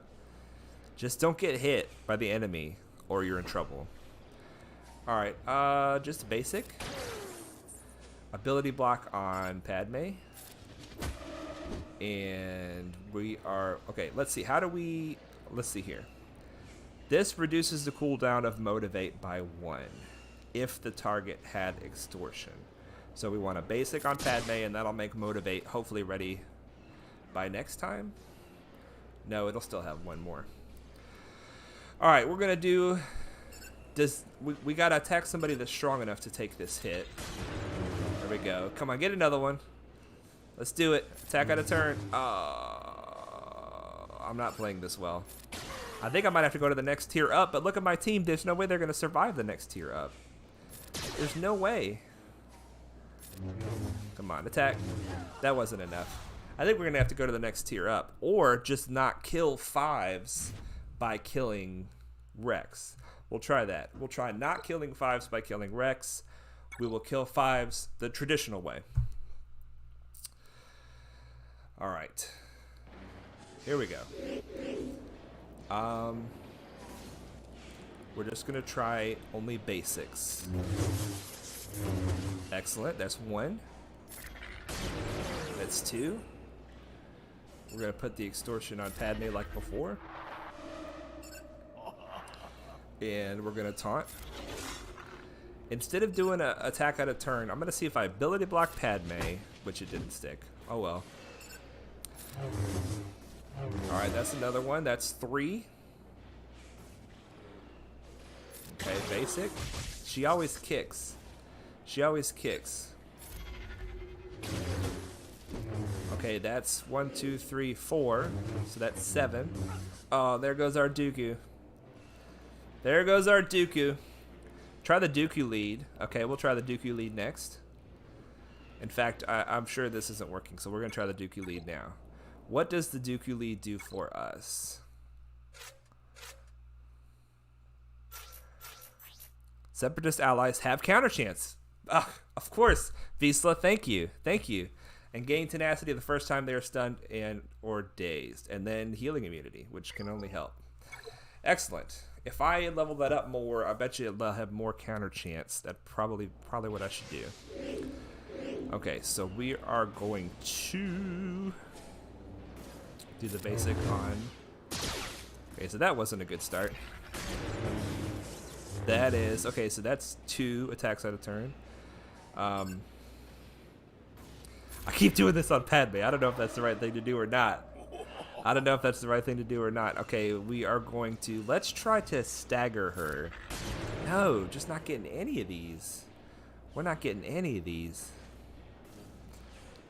Just don't get hit by the enemy or you're in trouble. Alright. Just basic. Ability block on Padme. And we are... Okay, let's see. How do we... Let's see here. This reduces the cooldown of Motivate by 1 if the target had Extortion. So we want a basic on Padme, and that'll make Motivate hopefully ready by next time. No, it'll still have 1 more. Alright, we're going to do... We got to attack somebody that's strong enough to take this hit. There we go. Come on, get another one. Let's do it. Attack out of turn. I'm not playing this well. I think I might have to go to the next tier up, but look at my team. There's no way they're going to survive the next tier up. There's no way. Come on, attack. That wasn't enough. I think we're going to have to go to the next tier up, or just not kill 5s by killing Rex. We'll try that. We'll try not killing 5s by killing Rex. We will kill 5s the traditional way. All right. Here we go. We're just gonna try only basics. Excellent. That's 1. That's 2. We're gonna put the Extortion on Padme like before. And we're gonna taunt. Instead of doing an attack out of turn, I'm gonna see if I ability block Padme, which it didn't stick. Oh well. Alright, that's another one. That's 3. Okay, basic. She always kicks. She always kicks. Okay, that's 1, 2, 3, 4. So that's 7. Oh, there goes our Dooku. There goes our Dooku. Try the Dooku lead. Okay, we'll try the Dooku lead next. In fact, I'm sure this isn't working, so we're going to try the Dooku lead now. What does the Dooku lead do for us? Separatist allies have counter chance. Of course. Visla, thank you. Thank you. And gain tenacity the first time they are stunned and or dazed. And then healing immunity, which can only help. Excellent. If I level that up more, I bet you they'll have more counter chance. That's probably what I should do. Okay, so we are going to do the basic on... Okay, so that wasn't a good start. That is... Okay, so that's 2 attacks out of turn. I keep doing this on Padme. I don't know if that's the right thing to do or not. I don't know if that's the right thing to do or not. Okay, we are going to... Let's try to stagger her. No, just not getting any of these. We're not getting any of these.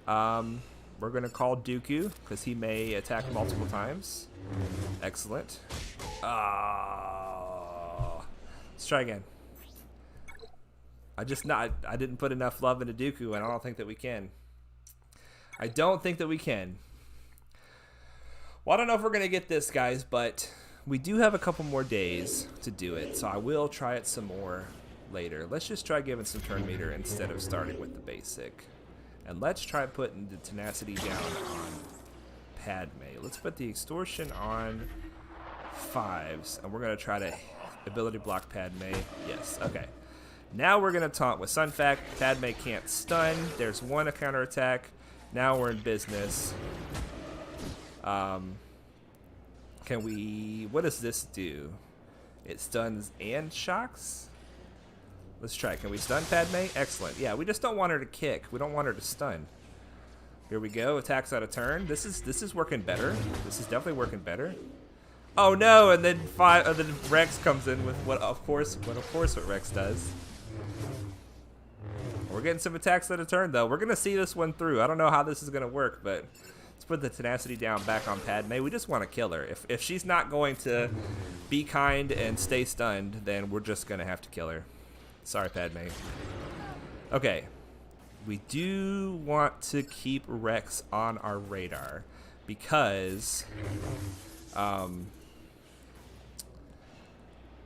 We're going to call Dooku, because he may attack multiple times. Excellent. Let's try again. I didn't put enough love into Dooku, and I don't think that we can. I don't think that we can. Well, I don't know if we're going to get this, guys, but we do have a couple more days to do it, so I will try it some more later. Let's just try giving some turn meter instead of starting with the basic. And let's try putting the tenacity down on Padme. Let's put the Extortion on 5s, and we're going to try to ability block Padme. Yes, okay. Now we're going to taunt with Sun Fac. Padme can't stun. There's 1 counter attack. Now we're in business. Can we... What does this do? It stuns and shocks? Let's try. Can we stun Padme? Excellent. Yeah, we just don't want her to kick. We don't want her to stun. Here we go. Attacks out of turn. This is working better. This is definitely working better. Oh no! And then then Rex comes in with what Rex does. We're getting some attacks out of turn though. We're gonna see this one through. I don't know how this is gonna work, but let's put the tenacity down back on Padme. We just want to kill her. If she's not going to be kind and stay stunned, then we're just gonna have to kill her. Sorry, Padme. Okay. We do want to keep Rex on our radar because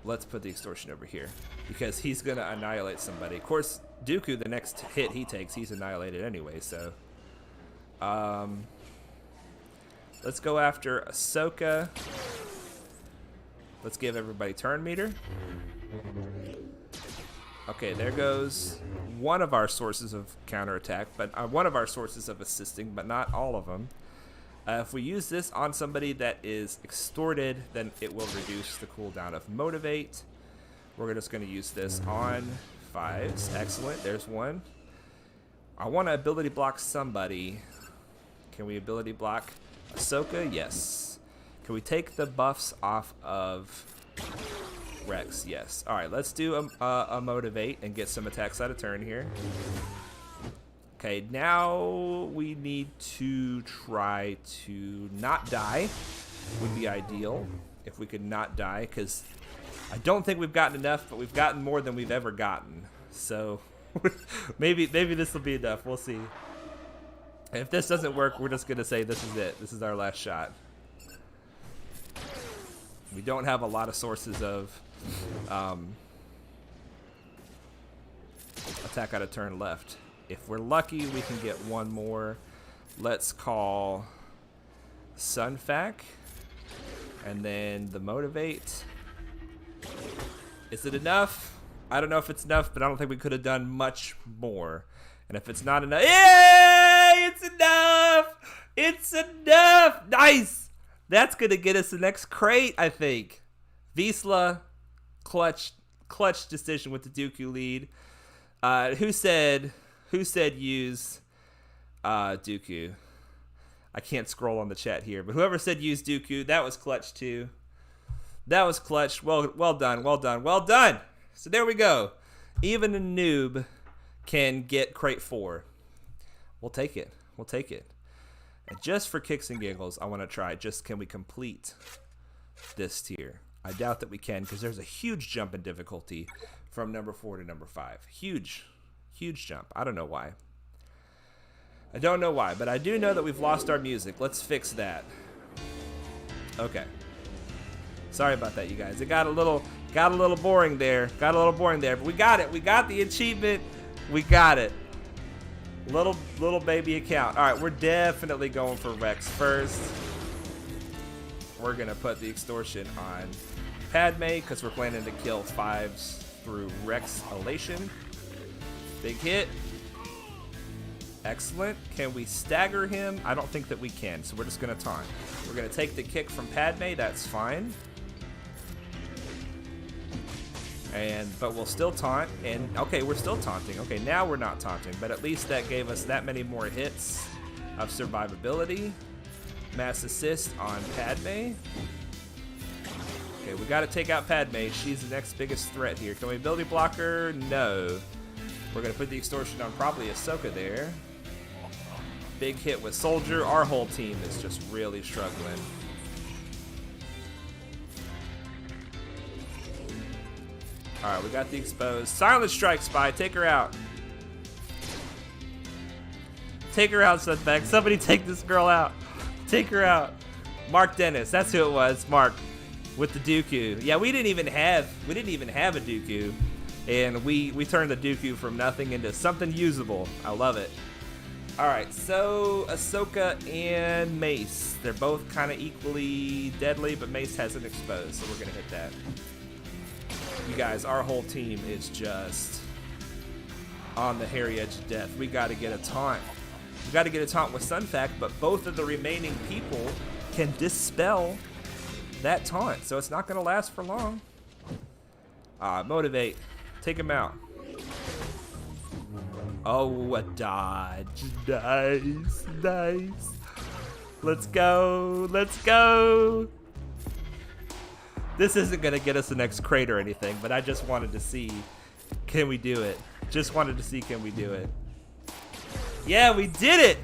let's put the extortion over here because he's gonna annihilate somebody. Of course, Dooku, the next hit he takes, he's annihilated anyway. So, let's go after Ahsoka. Let's give everybody turn meter. Okay, there goes one of our sources of counterattack, but one of our sources of assisting, but not all of them. If we use this on somebody that is extorted, then it will reduce the cooldown of Motivate. We're just going to use this on 5s. Excellent. There's one. I want to ability block somebody. Can we ability block Ahsoka? Yes. Can we take the buffs off of Rex? Yes. All right, let's do a Motivate and get some attacks out of turn here. Okay, now we need to try to not die. Would be ideal if we could not die, because I don't think we've gotten enough, but we've gotten more than we've ever gotten. So maybe this will be enough. We'll see. If this doesn't work, we're just gonna say this is it. This is our last shot. We don't have a lot of sources of attack out of turn left. If we're lucky, we can get one more. Let's call Sunfac. And then the Motivate. Is it enough? I don't know if it's enough, but I don't think we could have done much more. And if it's not enough, yay! It's enough! It's enough! Nice! That's gonna get us the next crate, I think. Vizsla, clutch decision with the Dooku lead. Who said use Dooku? I can't scroll on the chat here, but whoever said use Dooku, that was clutch too. That was clutch. Well done, well done, well done. So there we go. Even a noob can get crate 4. We'll take it. We'll take it. And just for kicks and giggles, I want to try. Just can we complete this tier? I doubt that we can, because there's a huge jump in difficulty from number 4 to number 5. Huge jump. I don't know why. I don't know why, but I do know that we've lost our music. Let's fix that. Okay. Sorry about that, you guys. It got a little boring there. But we got it. We got the achievement. We got it. Little baby account. All right, we're definitely going for Rex first. We're gonna put the extortion on Padme because we're planning to kill 5s through Rex elation. Big hit. Excellent. Can we stagger him? I don't think that we can, so we're just gonna taunt. We're gonna take the kick from Padme. That's fine. But we'll still taunt, and okay, we're still taunting. Okay, now we're not taunting, but at least that gave us that many more hits of survivability. Mass assist on Padme. Okay, we gotta take out Padme. She's the next biggest threat here. Can we ability block her? No. We're gonna put the extortion on probably Ahsoka there. Big hit with Soldier. Our whole team is just really struggling. All right, we got the exposed. Silent strike, Spy. Take her out. Take her out, Sunfac. Somebody take this girl out. Take her out. Mark Dennis. That's who it was. Mark with the Dooku. Yeah, we didn't even have a Dooku, and we turned the Dooku from nothing into something usable. I love it. All right, so Ahsoka and Mace. They're both kind of equally deadly, but Mace hasn't exposed, so we're gonna hit that. You guys, our whole team is just on the hairy edge of death. We got to get a taunt. We got to get a taunt with Sunfac, but both of the remaining people can dispel that taunt, so it's not going to last for long. Motivate. Take him out. Oh, a dodge. Nice. Nice. Let's go. Let's go. This isn't going to get us the next crate or anything, but I just wanted to see, can we do it? Just wanted to see, can we do it? Yeah, we did it!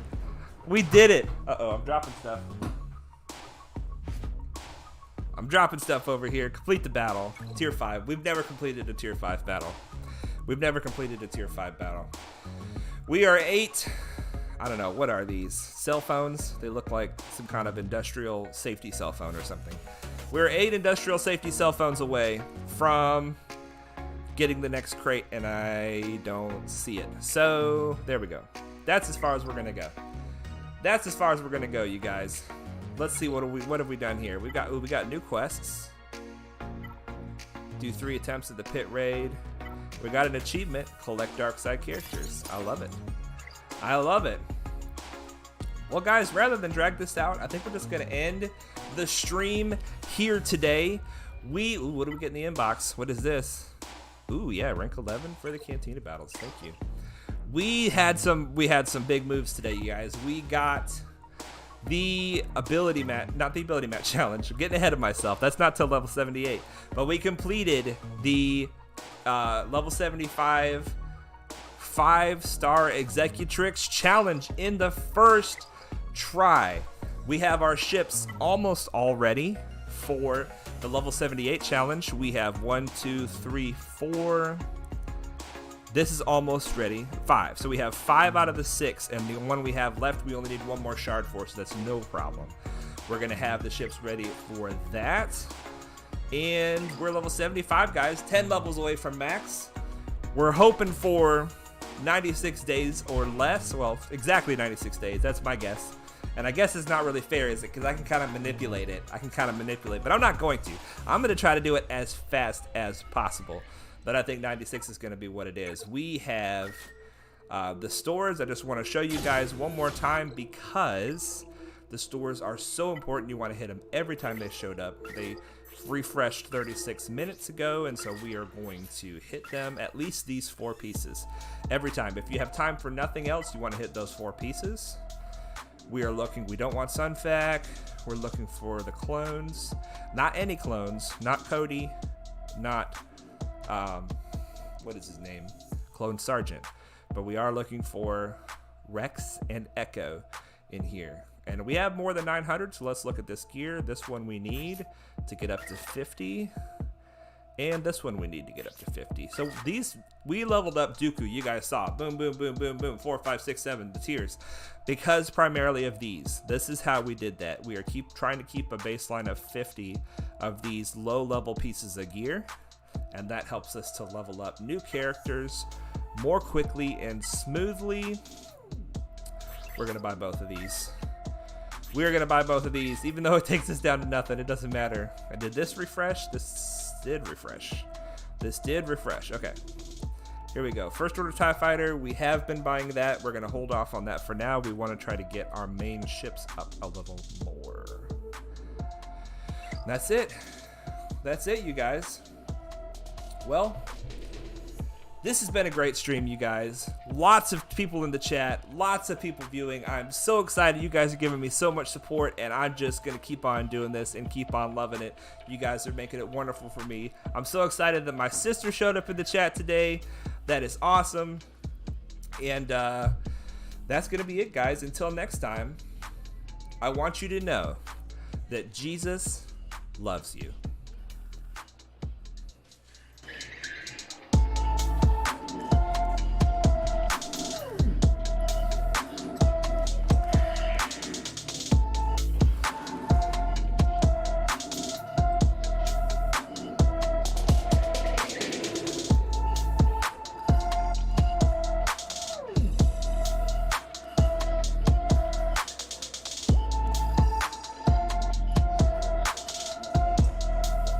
We did it! Uh-oh, I'm dropping stuff. I'm dropping stuff over here. Complete the battle. Tier 5. We've never completed a Tier 5 battle. We've never completed a tier 5 battle. We are 8. I don't know. What are these? Cell phones? They look like some kind of industrial safety cell phone or something. We're 8 industrial safety cell phones away from getting the next crate, and I don't see it. So there we go. That's as far as we're going to go. That's as far as we're going to go, you guys. Let's see what have we done here. We got new quests. Do 3 attempts at the pit raid. We got an achievement, collect dark side characters. I love it. I love it. Well, guys, rather than drag this out, I think we're just going to end the stream here today. Ooh, what do we get in the inbox? What is this? Ooh, yeah, rank 11 for the Cantina battles. Thank you. We had some big moves today, you guys. We got the ability match, not the ability match challenge. I'm getting ahead of myself. That's not till level 78. But we completed the level 75 5-star Executrix challenge in the first try. We have our ships almost all ready for the level 78 challenge. We have 1, 2, 3, 4. This is almost ready. 5. So we have 5 out of the 6, and the one we have left, we only need 1 more shard for, so that's no problem. We're gonna have the ships ready for that. And we're level 75, guys, 10 levels away from max. We're hoping for 96 days or less. Well, exactly 96 days. That's my guess. And I guess it's not really fair, is it? Because I can kind of manipulate it. But I'm not going to. I'm going to try to do it as fast as possible. But I think 96 is going to be what it is. We have the stores. I just want to show you guys one more time because the stores are so important. You want to hit them every time they showed up. They refreshed 36 minutes ago, and so we are going to hit them, at least these 4 pieces every time. If you have time for nothing else, you want to hit those 4 pieces. We don't want Sunfac. We're looking for the clones, not any clones, not Cody, not what is his name, Clone Sergeant, but we are looking for Rex and Echo in here. And we have more than 900, so let's look at this gear. This one we need to get up to 50. And this one we need to get up to 50. So we leveled up Dooku. You guys saw. Boom, boom, boom, boom, boom. 4, 5, 6, 7, the tiers. Because primarily of these. This is how we did that. We are trying to keep a baseline of 50 of these low-level pieces of gear. And that helps us to level up new characters more quickly and smoothly. We're going to buy both of these. We're going to buy both of these, even though it takes us down to nothing. It doesn't matter. And did this refresh? This did refresh. This did refresh. Okay. Here we go. First order TIE Fighter. We have been buying that. We're going to hold off on that for now. We want to try to get our main ships up a little more. And that's it. That's it, you guys. Well, this has been a great stream, you guys. Lots of people in the chat, lots of people viewing. I'm so excited. You guys are giving me so much support, and I'm just going to keep on doing this and keep on loving it. You guys are making it wonderful for me. I'm so excited that my sister showed up in the chat today. That is awesome. And that's going to be it, guys. Until next time, I want you to know that Jesus loves you.